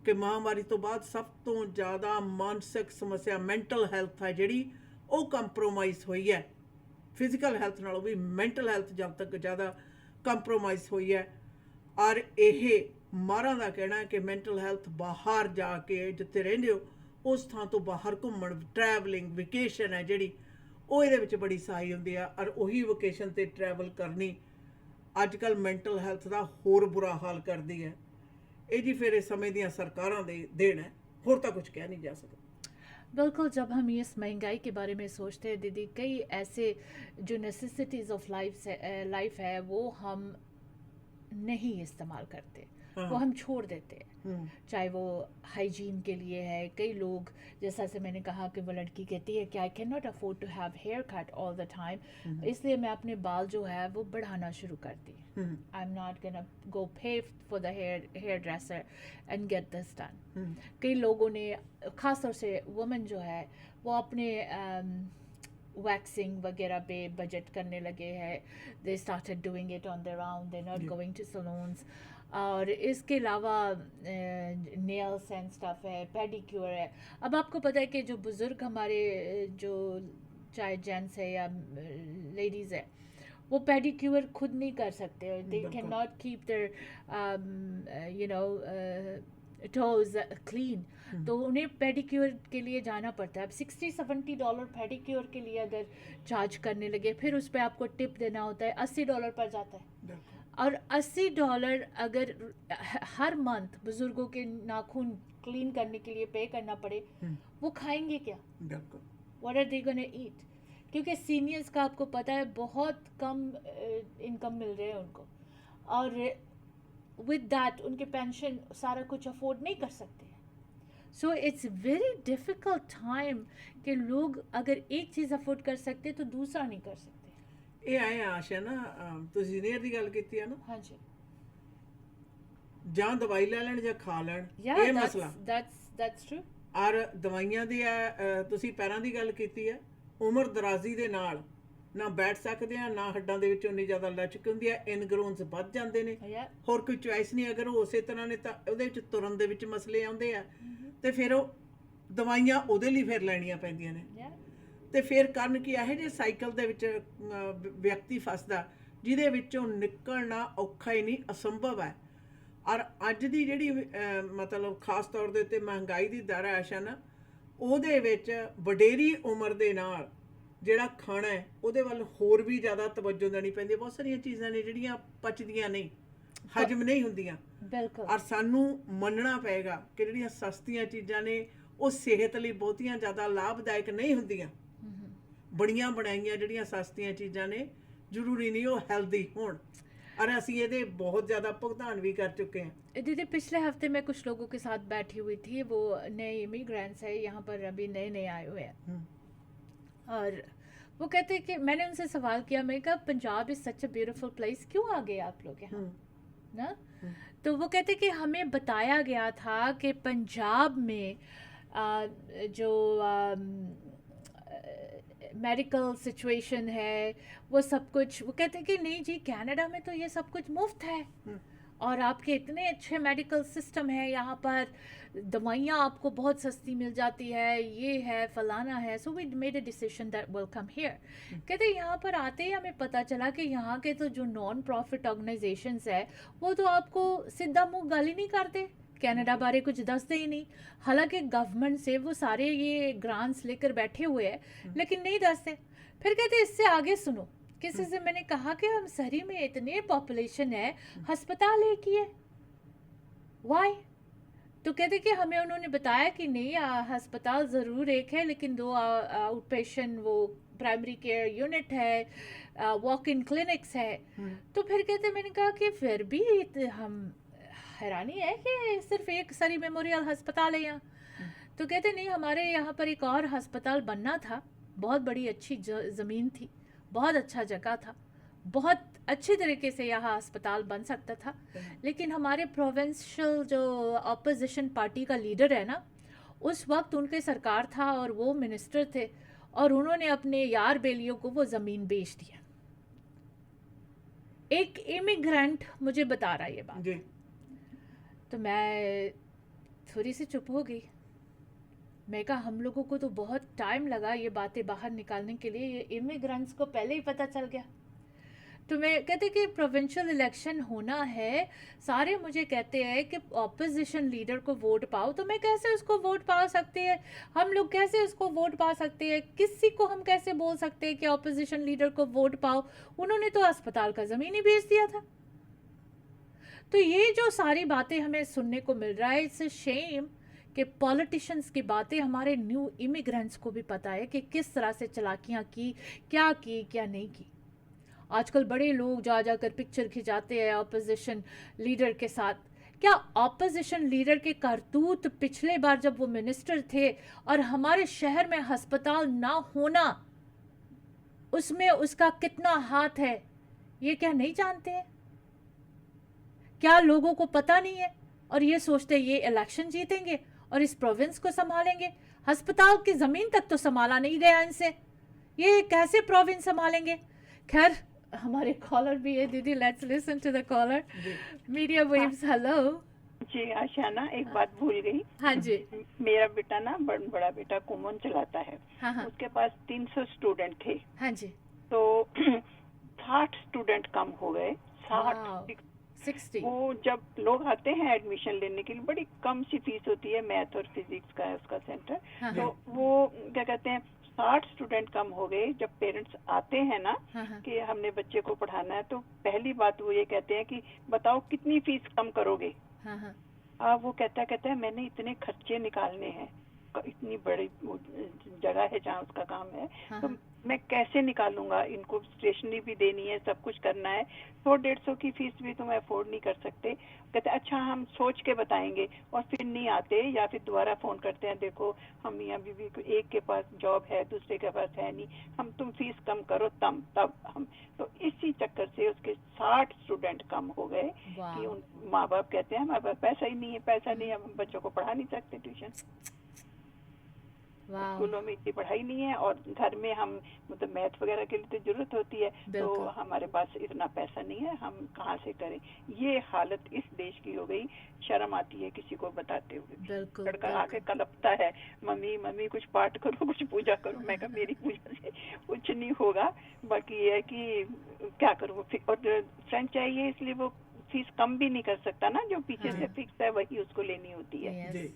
ਕਿ ਮਹਾਂਮਾਰੀ ਤੋਂ ਬਾਅਦ ਸਭ ਤੋਂ ਜ਼ਿਆਦਾ ਮਾਨਸਿਕ ਸਮੱਸਿਆ ਮੈਂਟਲ ਹੈਲਥ ਹੈ ਜਿਹੜੀ ਉਹ ਕੰਪਰੋਮਾਈਜ਼ ਹੋਈ ਹੈ। ਫਿਜ਼ੀਕਲ ਹੈਲਥ ਨਾਲੋਂ ਵੀ ਮੈਂਟਲ ਹੈਲਥ ਜਦ ਤੱਕ ਜ਼ਿਆਦਾ ਕੰਪਰੋਮਾਈਜ਼ ਹੋਈ ਹੈ। ਔਰ ਇਹ ਮਾਹਰਾਂ ਦਾ ਕਹਿਣਾ ਹੈ ਕਿ ਮੈਂਟਲ ਹੈਲਥ ਬਾਹਰ ਜਾ ਕੇ ਜਿੱਥੇ ਰਹਿੰਦੇ ਹੋ ਉਸ ਥਾਂ ਤੋਂ ਬਾਹਰ ਘੁੰਮਣ, ਟਰੈਵਲਿੰਗ, ਵਿਕੇਸ਼ਨ ਹੈ ਜਿਹੜੀ ਉਹ ਇਹਦੇ ਵਿੱਚ ਬੜੀ ਸਹਾਈ ਹੁੰਦੀ ਆ। ਔਰ ਉਹੀ ਵਿਕੇਸ਼ਨ 'ਤੇ ਟਰੈਵਲ ਕਰਨੀ ਅੱਜ ਕੱਲ੍ਹ ਮੈਂਟਲ ਹੈਲਥ ਦਾ ਹੋਰ ਬੁਰਾ ਹਾਲ ਕਰਦੀ ਹੈ। ਇਹ ਜੀ ਫਿਰ ਇਸ ਸਮੇਂ ਦੀਆਂ सरकारों ਦੇ देन है, ਹੋਰ ਤਾਂ कुछ कह नहीं जा सकता। बिल्कुल, जब हम इस महंगाई के बारे में सोचते हैं दीदी, कई ऐसे जो नेसेसिटीज़ ऑफ लाइफ है वो हम नहीं इस्तेमाल करते, वो हम छोड़ देते हैं। चाहे वो हाइजीन के लिए है, कई लोग जैसा से मैंने कहा कि वो लड़की कहती है कि I can not afford to have haircut all the time, इसलिए मैं अपने बाल जो है वो बढ़ाना शुरू कर दी। I am not gonna go pay for the hairdresser and get this done. कई लोगों ने ख़ासतौर से वुमेन जो है वो अपने वैक्सिंग वगैरह पे बजट करने लगे हैं। They started doing it on their own, they not going to salons. और इसके अलावा नेल्स एंड स्टफ़ है, पेडिक्योर है। अब आपको पता है कि जो बुज़ुर्ग हमारे जो चाहे जेंट्स है या लेडीज़ है वो पेडिक्योर खुद नहीं कर सकते, they can not keep their you know toes clean, तो उन्हें पेडिक्योर के लिए जाना पड़ता है। अब $60-70 पेडिक्योर के लिए अगर चार्ज करने लगे, फिर उस पर आपको टिप देना होता है, $80 पर जाता है। और $80 अगर हर मंथ बुजुर्गों के नाखून क्लीन करने के लिए पे करना पड़े, वो खाएंगे क्या? What are they gonna eat? क्योंकि सीनियर्स का आपको पता है बहुत कम इनकम मिल रहे हैं उनको, और विद दैट उनके पेंशन सारा कुछ अफोर्ड नहीं कर सकते। So it's very difficult time कि लोग अगर एक चीज़ अफोर्ड कर सकते तो दूसरा नहीं कर सकते। ਇਹ ਆਏ ਆਸ਼ਾ ਨਾ, ਤੁਸੀਂ ਸੀਨੀਅਰ ਦੀ ਗੱਲ ਕੀਤੀ ਹੈ ਨਾ, ਹਾਂਜੀ, ਜਾਂ ਦਵਾਈ ਲੈ ਲੈਣ ਜਾਂ ਖਾ ਲੈਣ, ਇਹ ਮਸਲਾ। that's true। ਔਰ ਦਵਾਈਆਂ ਦੀ ਤੁਸੀਂ ਪੈਰਾਂ ਦੀ ਗੱਲ ਕੀਤੀ ਹੈ, ਉਮਰ ਦਰਾਜ਼ੀ ਦੇ ਨਾਲ ਨਾ ਬੈਠ ਸਕਦੇ ਆ, ਨਾ ਹੱਡਾਂ ਦੇ ਵਿੱਚ ਉਨੀ ਜ਼ਿਆਦਾ ਲਚਕ ਹੁੰਦੀ ਹੈ, ਇਨਗਰੋਨਸ ਵੱਧ ਜਾਂਦੇ ਨੇ, ਹੋਰ ਕੋਈ ਚੁਆਇਸ ਨਹੀਂ। ਅਗਰ ਉਹ ਉਸੇ ਤਰ੍ਹਾਂ ਨੇ ਤਾਂ ਉਹਦੇ ਵਿੱਚ ਤੁਰਨ ਦੇ ਵਿੱਚ ਮਸਲੇ ਆਉਂਦੇ ਆ, ਤੇ ਫਿਰ ਉਹ ਦਵਾਈਆਂ ਉਹਦੇ ਲਈ ਫਿਰ ਲੈਣੀਆਂ ਪੈਂਦੀਆਂ ਨੇ। ਤੇ ਫਿਰ ਕਰਨ ਕੀ ਇਹੋ ਜਿਹੇ ਸਾਈਕਲ ਦੇ ਵਿੱਚ ਵਿਅਕਤੀ ਫਸਦਾ ਜਿਹਦੇ ਵਿੱਚੋਂ ਨਿਕਲਣਾ ਔਖਾ ਹੀ ਨਹੀਂ, ਅਸੰਭਵ ਹੈ। ਔਰ ਅੱਜ ਦੀ ਜਿਹੜੀ ਮਤਲਬ ਖਾਸ ਤੌਰ ਦੇ ਉੱਤੇ ਮਹਿੰਗਾਈ ਦੀ ਦਰ ਹੈ ਆਸ਼ਾ ਨਾ, ਉਹਦੇ ਵਿੱਚ ਵਡੇਰੀ ਉਮਰ ਦੇ ਨਾਲ ਜਿਹੜਾ ਖਾਣਾ ਹੈ ਉਹਦੇ ਵੱਲ ਹੋਰ ਵੀ ਜ਼ਿਆਦਾ ਤਵੱਜੋ ਦੇਣੀ ਪੈਂਦੀ ਹੈ। ਬਹੁਤ ਸਾਰੀਆਂ ਚੀਜ਼ਾਂ ਨੇ ਜਿਹੜੀਆਂ ਪਚਦੀਆਂ ਨਹੀਂ, ਹਜਮ ਨਹੀਂ ਹੁੰਦੀਆਂ। ਬਿਲਕੁਲ। ਔਰ ਸਾਨੂੰ ਮੰਨਣਾ ਪਏਗਾ ਕਿ ਜਿਹੜੀਆਂ ਸਸਤੀਆਂ ਚੀਜ਼ਾਂ ਨੇ ਉਹ ਸਿਹਤ ਲਈ ਬਹੁਤੀਆਂ ਜ਼ਿਆਦਾ ਲਾਭਦਾਇਕ ਨਹੀਂ ਹੁੰਦੀਆਂ। ਬੜੀਆਂ ਬਣਾਈਆਂ ਜਿਹੜੀਆਂ ਸਸਤੀਆਂ ਚੀਜ਼ਾਂ ਨੇ ਜ਼ਰੂਰੀ ਨਹੀਂ ਉਹ हेल्दी ਹੋਣ, और ਅਸੀਂ ਇਹਦੇ बहुत ज़्यादा भुगतान भी कर चुके हैं। दीदी, पिछले हफ्ते मैं कुछ लोगों के साथ बैठी हुई थी, वो नए इमिग्रेंट्स है यहाँ पर, अभी नए आए हुए हैं, और वो कहते हैं कि मैंने उनसे सवाल किया, मैं कहा Punjab is such a beautiful place, क्यों आ गए आप लोग यहाँ ना? तो वो कहते कि हमें बताया गया था कि पंजाब में जो मेडिकल सिचुएशन है, वो सब कुछ, वो कहते हैं कि नहीं जी कनाडा में तो ये सब कुछ मुफ्त है और आपके इतने अच्छे मेडिकल सिस्टम है यहाँ पर, दवाइयाँ आपको बहुत सस्ती मिल जाती है, ये है फलाना है। So we made a decision that will come here. कहते हैं यहाँ पर आते ही हमें पता चला कि यहाँ के तो जो नॉन प्रॉफिट ऑर्गेनाइजेशंस है वो तो आपको सीधा मुंह गाली नहीं करते, कनाडा बारे कुछ दसते ही नहीं। हालांकि गवर्नमेंट से वो सारे ये ग्रांट्स लेकर बैठे हुए हैं लेकिन नहीं दसते। फिर कहते इससे आगे सुनो, किसी से मैंने कहा कि हम सरी में इतने पॉपुलेशन है, अस्पताल एक ही है, वाई? तो कहते कि हमें उन्होंने बताया कि नहीं अस्पताल ज़रूर एक है लेकिन 2 आउट पेशेंट वो प्राइमरी केयर यूनिट है, वॉक इन क्लिनिक्स है। तो फिर कहते मैंने कहा कि फिर भी हम हैरानी है कि सिर्फ एक सरी मेमोरियल अस्पताल है यहाँ। तो कहते नहीं, हमारे यहाँ पर एक और अस्पताल बनना था, बहुत बड़ी अच्छी ज़मीन थी, बहुत अच्छा जगह था, बहुत अच्छी तरीके से यहाँ अस्पताल बन सकता था, लेकिन हमारे प्रोविंशियल जो अपोजिशन पार्टी का लीडर है ना, उस वक्त उनके सरकार था और वो मिनिस्टर थे और उन्होंने अपने यार बेलियों को वो ज़मीन बेच दिया। एक इमिग्रेंट मुझे बता रहा है ये बात, तो मैं थोड़ी सी चुप हो गई। मैं कहा हम लोगों को तो बहुत टाइम लगा ये बातें बाहर निकालने के लिए, ये इमिग्रेंट्स को पहले ही पता चल गया। तो मैं कहते कि प्रोविंशियल इलेक्शन होना है, सारे मुझे कहते हैं कि ऑपोजिशन लीडर को वोट पाओ, तो मैं कैसे उसको वोट पा सकते हैं, हम लोग कैसे उसको वोट पा सकते हैं, किसी को हम कैसे बोल सकते हैं कि ऑपोजिशन लीडर को वोट पाओ, उन्होंने तो अस्पताल का ज़मीन ही बेच दिया था। तो ये जो सारी बातें हमें सुनने को मिल रहा है, इट्स अ शेम कि पॉलिटिशियंस की बातें हमारे न्यू इमिग्रेंट्स को भी पता है कि किस तरह से चालाकियाँ की क्या नहीं की। आजकल बड़े लोग जा जाकर पिक्चर खिंचाते हैं ऑपोजिशन लीडर के साथ। क्या ऑपोजिशन लीडर के करतूत पिछले बार जब वो मिनिस्टर थे और हमारे शहर में अस्पताल ना होना, उसमें उसका कितना हाथ है, ये क्या नहीं जानते हैं? क्या लोगों को पता नहीं है और ये सोचते ये इलेक्शन जीतेंगे और इस प्रोविंस को संभालेंगे? अस्पताल की ज़मीन तक तो संभाला नहीं गया इनसे, ये कैसे प्रोविंस संभालेंगे? खैर, हमारे कॉलर भी है दीदी, let's listen to the caller. Media waves, hello ji. Ashana, एक बात भूल गई। हाँ जी। मेरा बेटा ना बड़ा बेटा कुमन चलाता है। हाँ। उसके पास 300 स्टूडेंट थे। हाँ जी। तो 60 स्टूडेंट कम हो गए, 60। वो जब लोग आते हैं एडमिशन लेने के लिए, बड़ी कम सी फीस होती है, मैथ और फिजिक्स का है उसका सेंटर। हाँ। तो वो क्या कहते हैं, 60 स्टूडेंट कम हो गए। जब पेरेंट्स आते हैं ना कि हमने बच्चे को पढ़ाना है, तो पहली बात वो ये कहते हैं कि बताओ कितनी फीस कम करोगे। वो कहता है मैंने इतने खर्चे निकालने हैं, इतनी बड़ी जगह है जहाँ उसका काम है, तो मैं कैसे निकालूंगा, इनको स्टेशनरी भी देनी है, सब कुछ करना है, 100-150 की फीस भी तो मैं अफोर्ड नहीं कर सकते। कहते अच्छा हम सोच के बताएंगे, और फिर नहीं आते, या फिर दोबारा फोन करते हैं, देखो हम मियाँ बीवी एक के पास जॉब है दूसरे के पास है नहीं, हम तुम फीस कम करो तब हम। तो इसी चक्कर से उसके 60 स्टूडेंट कम हो गए कि उन माँ बाप कहते हैं हमारे पास पैसा ही नहीं है, हम बच्चों को पढ़ा नहीं सकते ट्यूशन, स्कूलों में इतनी पढ़ाई नहीं है, और घर में हम मतलब मैथ वगैरह के लिए तो जरूरत होती है, तो हमारे पास इतना पैसा नहीं है, हम कहाँ से करें। ये हालत इस देश की हो गई, शर्म आती है किसी को बताते हुए। लड़का आके कलपता है, मम्मी कुछ पाठ करो, कुछ पूजा करो। मैं कहा मेरी पूजा से कुछ नहीं होगा, बाकी ये है कि क्या करूँ। और फ्रेंड चाहिए इसलिए वो फीस कम भी नहीं कर सकता ना, जो पीछे से फिक्स है वही उसको लेनी होती है।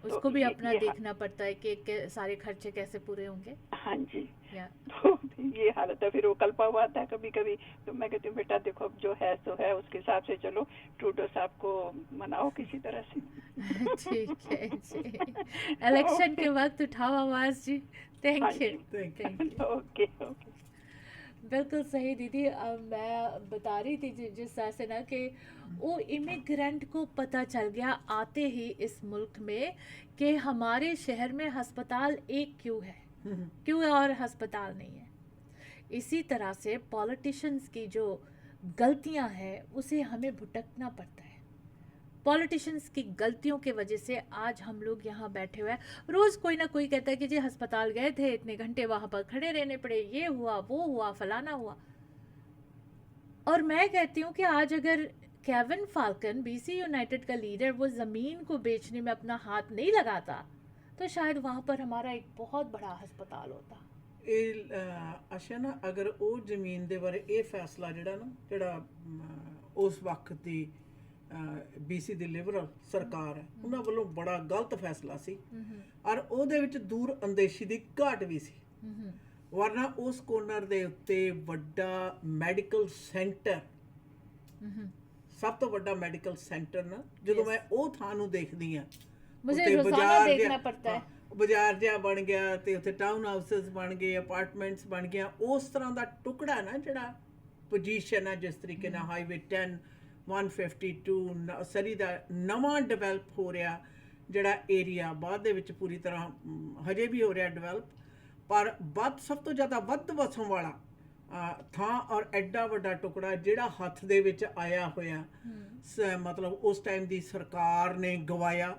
उसको भी अपना देखना पड़ता है कि सारे खर्चे कैसे पूरे होंगे। हाँ जी। तो ये हालत है। फिर वो कल्पा हुआ था कभी कभी, तो मैं कहती हूँ बेटा देखो अब जो है सो है, उसके हिसाब से चलो, ट्रूडो साहब को मनाओ किसी तरह से। ठीक है जी, इलेक्शन के वक्त उठाओ आवाज जी। Thank you. ओके। बिल्कुल सही दीदी। मैं बता रही थी जिस तरह से ना कि वो इमिग्रेंट को पता चल गया आते ही इस मुल्क में कि हमारे शहर में अस्पताल एक क्यों और अस्पताल नहीं है। इसी तरह से पॉलिटिशियंस की जो गलतियां हैं उसे हमें भुगतना पड़ता है। पॉलिटिशियंस की गलतियों की वजह से आज हम लोग यहाँ बैठे हुए हैं। रोज़ कोई ना कोई कहता है कि जी अस्पताल गए थे, इतने घंटे वहाँ पर खड़े रहने पड़े, ये हुआ वो हुआ फलाना हुआ। और मैं कहती हूँ कि आज अगर केविन फाल्कन BC यूनाइटेड का लीडर वो ज़मीन को बेचने में अपना हाथ नहीं लगाता तो शायद वहाँ पर हमारा एक बहुत बड़ा अस्पताल होता। ਇਹ ਆਸ਼ਾ ਨਾ ਅਗਰ ਉਹ ਜ਼ਮੀਨ ਦੇ ਬਾਰੇ ਇਹ ਫੈਸਲਾ ਜਿਹੜਾ ਨਾ ਜਿਹੜਾ ਉਸ ਵਕਤ ਦੀ BC ਦੀ ਲਿਬਰਲ ਸਰਕਾਰ ਹੈ ਉਹਨਾਂ ਵੱਲੋਂ ਬੜਾ ਗਲਤ ਫੈਸਲਾ ਸੀ ਔਰ ਉਹਦੇ ਵਿੱਚ ਦੂਰ ਅੰਦੇਸ਼ੀ ਦੀ ਘਾਟ ਵੀ ਸੀ। ਵਰਨਾ ਉਸ ਕੋਰਨਰ ਦੇ ਉੱਤੇ ਵੱਡਾ ਮੈਡੀਕਲ ਸੈਂਟਰ ਸਭ ਤੋਂ ਵੱਡਾ ਮੈਡੀਕਲ ਸੈਂਟਰ ਨਾ ਜਦੋਂ ਮੈਂ ਉਹ ਥਾਂ ਨੂੰ ਦੇਖਦੀ ਆ मुझे रोजाना देखना पड़ता है। ਬਾਜ਼ਾਰ ਜਿਹਾ ਬਣ ਗਿਆ ਤੇ ਉੱਥੇ ਟਾਊਨ ਹਾਊਸਸ ਬਣ ਗਏ, ਅਪਾਰਟਮੈਂਟਸ ਬਣ ਗਿਆ, ਉਸ ਤਰ੍ਹਾਂ ਦਾ ਟੁਕੜਾ ਨਾ ਜਿਹੜਾ ਪੋਜੀਸ਼ਨ ਹੈ ਜਿਸ ਤਰੀਕੇ ਨਾਲ ਹਾਈਵੇ 10 152 ਸਰੀ ਦਾ ਨਵਾਂ ਡਿਵੈਲਪ ਹੋ ਰਿਹਾ ਜਿਹੜਾ ਏਰੀਆ ਬਾਅਦ ਦੇ ਵਿੱਚ ਪੂਰੀ ਤਰ੍ਹਾਂ ਹਜੇ ਵੀ ਹੋ ਰਿਹਾ ਡਿਵੈਲਪ ਪਰ ਸਭ ਤੋਂ ਜ਼ਿਆਦਾ ਵੱਧ ਵਸੋਂ ਵਾਲਾ ਥਾਂ ਔਰ ਐਡਾ ਵੱਡਾ ਟੁਕੜਾ ਜਿਹੜਾ ਹੱਥ ਦੇ ਵਿੱਚ ਆਇਆ ਹੋਇਆ ਮਤਲਬ ਉਸ ਟਾਈਮ ਦੀ ਸਰਕਾਰ ਨੇ ਗਵਾਇਆ।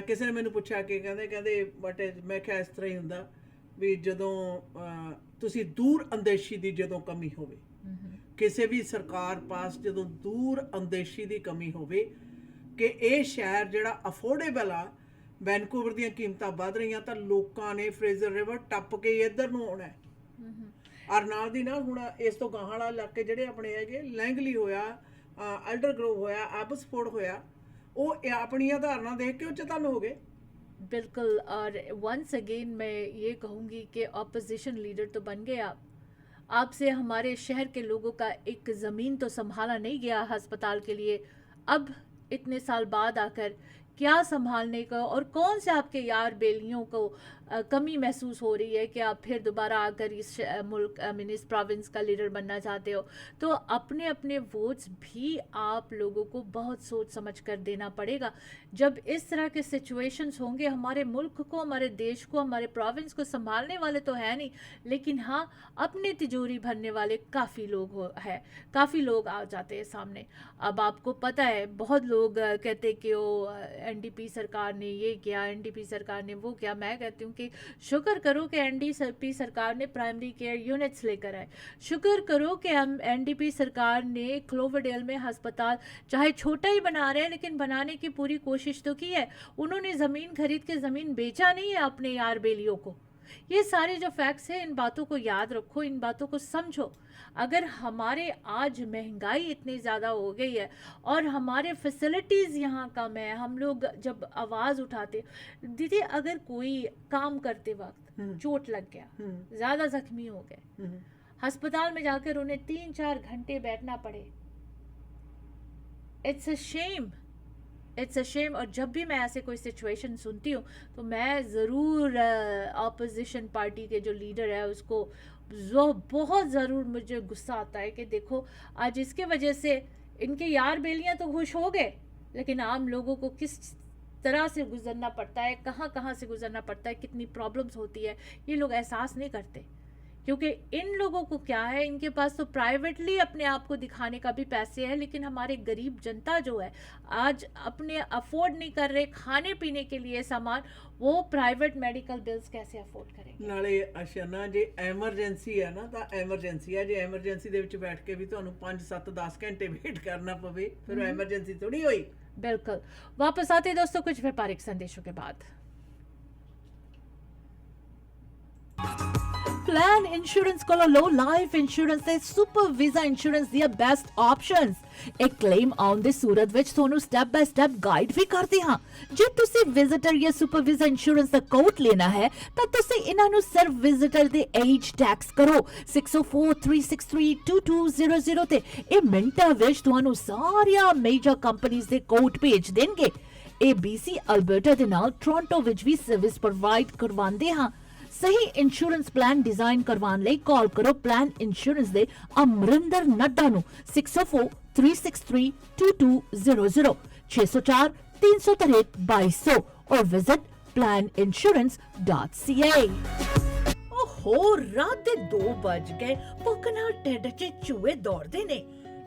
ਕਿਸੇ ਨੇ ਮੈਨੂੰ ਪੁੱਛਿਆ ਕਿ ਕਹਿੰਦੇ ਬਟ ਮੈਂ ਕਿਹਾ ਇਸ ਤਰ੍ਹਾਂ ਹੀ ਹੁੰਦਾ ਵੀ ਜਦੋਂ ਤੁਸੀਂ ਦੂਰ ਅੰਦੇਸ਼ੀ ਦੀ ਜਦੋਂ ਕਮੀ ਹੋਵੇ ਕਿਸੇ ਵੀ ਸਰਕਾਰ ਪਾਸ ਜਦੋਂ ਦੂਰ ਅੰਦੇਸ਼ੀ ਦੀ ਕਮੀ ਹੋਵੇ ਕਿ ਇਹ ਸ਼ਹਿਰ ਜਿਹੜਾ ਅਫੋਰਡੇਬਲ ਆ ਵੈਨਕੂਵਰ ਦੀਆਂ ਕੀਮਤਾਂ ਵੱਧ ਰਹੀਆਂ ਤਾਂ ਲੋਕਾਂ ਨੇ ਫਰੇਜ਼ਰ ਰਿਵਰ ਟੱਪ ਕੇ ਇੱਧਰ ਨੂੰ ਆਉਣਾ ਔਰ ਨਾਲ ਦੀ ਨਾਲ ਹੁਣ ਇਸ ਤੋਂ ਗਾਹਾਂ ਵਾਲਾ ਇਲਾਕੇ ਜਿਹੜੇ ਆਪਣੇ ਹੈਗੇ ਲੈਂਗਲੀ ਹੋਇਆ ਐਲਡਰ ਗਰੋਵ ਹੋਇਆ ਐਬਸਫੋਰਡ ਹੋਇਆ ਉਹ ਆਪਣੀਆਂ ਧਾਰਨਾ ਦੇਖ ਕੇ उच्चतन हो गए। बिल्कुल। और वंस अगेन मैं ये कहूँगी कि ऑपोजिशन लीडर तो बन गए आपसे हमारे शहर के लोगों का एक ज़मीन तो संभाला नहीं गया अस्पताल के लिए, अब इतने साल बाद आकर क्या संभालने का और कौन से आपके यार बेलियों को कमी महसूस हो रही है कि आप फिर दोबारा आकर इस मुल्क इस प्रोविंस का लीडर बनना चाहते हो तो अपने अपने वोट्स भी आप लोगों को बहुत सोच समझ कर देना पड़ेगा। जब इस तरह के सिचुएशंस होंगे हमारे मुल्क को, हमारे देश को, हमारे प्रोविंस को संभालने वाले तो है नहीं लेकिन हाँ अपनी तिजोरी भरने वाले काफ़ी लोग है, काफ़ी लोग आ जाते हैं सामने। अब आपको पता है बहुत लोग कहते कि वो NDP सरकार ने ये किया, NDP सरकार ने वो किया। मैं कहती हूँ कि शुक्र करो कि NDP सरकार ने प्राइमरी केयर यूनिट्स लेकर आए, शुक्र करो कि हम NDP सरकार ने क्लोवरडेल में अस्पताल चाहे छोटा ही बना रहे हैं लेकिन बनाने की पूरी कोशिश तो की है। उन्होंने ज़मीन खरीद के ज़मीन बेचा नहीं है अपने यार बेलियों को। ये सारे जो फैक्ट्स हैं इन बातों को याद रखो, इन बातों को समझो। अगर हमारे आज महंगाई इतनी ज़्यादा हो गई है और हमारे फैसिलिटीज़ यहाँ कम है, हम लोग जब आवाज़ उठाते दीदी अगर कोई काम करते वक्त चोट लग गया, ज़्यादा ज़ख्मी हो गए, अस्पताल में जाकर उन्हें 3-4 घंटे बैठना पड़े, it's a shame, it's a shame. और जब भी मैं ऐसे कोई सिचुएशन सुनती हूँ तो मैं ज़रूर ऑपोजिशन पार्टी के जो लीडर है उसको बहुत ज़रूर मुझे गुस्सा आता है कि देखो आज इसके वजह से इनके यार बेलियाँ तो खुश हो गए लेकिन आम लोगों को किस तरह से गुजरना पड़ता है, कहाँ से गुजरना पड़ता है, कितनी प्रॉब्लम्स होती है ये लोग एहसास नहीं करते। क्योंकि इन लोगों को क्या है, इनके पास तो प्राइवेटली अपने आप को दिखाने का भी पैसे है लेकिन हमारे गरीब जनता जो है आज अपने अफोर्ड नहीं कर रहे खाने पीने के लिए सामान, वो प्राइवेट मेडिकल बिल्स कैसे अफोर्ड करेंगे। ਨਾਲੇ ਅਸ਼ਨਾ ਜੇ ਐਮਰਜੈਂਸੀ ਹੈ ਨਾ ਤਾਂ ਐਮਰਜੈਂਸੀ ਹੈ, ਜੇ ਐਮਰਜੈਂਸੀ ਦੇ ਵਿੱਚ ਬੈਠ ਕੇ ਵੀ ਤੁਹਾਨੂੰ 5-7-10 ਘੰਟੇ ਵੇਟ करना पवे फिर ਐਮਰਜੈਂਸੀ थोड़ी हुई। बिल्कुल। वापस आते दोस्तों कुछ व्यापारिक संदेशों के बाद। Plan इंश्योरेंस ਕੋਲੋਂ ਲਓ ਲਾਈਫ ਇੰਸ਼ੋਰੈਂਸ ਤੇ ਸੁਪਰ ਵੀਜ਼ਾ ਇੰਸ਼ੋਰੈਂਸ ਦੀਆਂ ਬੈਸਟ ਆਪਸ਼ਨਸ। ਇੱਕ ਕਲੇਮ ਆਨ ਦੀ ਸੂਰਤ ਵਿੱਚ ਤੁਹਾਨੂੰ ਸਟੈਪ ਬਾय ਸਟੈਪ ਗਾਈਡ ਵੀ ਕਰਦੇ ਹਾਂ। ਜੇ ਤੁਸੀਂ ਵਿਜ਼ਿਟਰ ਜਾਂ ਸੁਪਰ ਵੀਜ਼ਾ ਇੰਸ਼ੋਰੈਂਸ ਦਾ ਕੋਟ ਲੈਣਾ ਹੈ ਤਾਂ ਤੁਸੀਂ ਇਹਨਾਂ ਨੂੰ ਸਿਰਫ ਵਿਜ਼ਿਟਰ ਦੇ ਏਜ ਟੈਕਸ ਕਰੋ 6043632200 ਤੇ ਇਹ ਮਿੰਟਾਂ ਵਿੱਚ ਤੁਹਾਨੂੰ ਸਾਰੀਆਂ ਮੇਜਰ ਕੰਪਨੀਆਂ ਦੇ ਕੋਟ ਭੇਜ ਦੇਣਗੇ। ਇਹ BC ਅਲਬਰਟਾ ਦੇ ਨਾਲ ਟੋਰਾਂਟੋ ਵਿੱਚ ਵੀ ਸਰਵਿਸ ਪ੍ਰੋਵਾਈਡ ਕਰਵਾਉਂਦੇ ਹਾਂ। सही इंश्योरेंस प्लान डिजाइन करवाने ਲਈ कॉल करो प्लान इंश्योरेंस ਦੇ ਅਮਰਿੰਦਰ ਨੱਡਾ ਨੂੰ 6043632200 6043632200 और विजिट planinsurance.ca। ओहो रात दे 2 बज गए, भुख नाल ढिड च चूहे दौड़दे ने।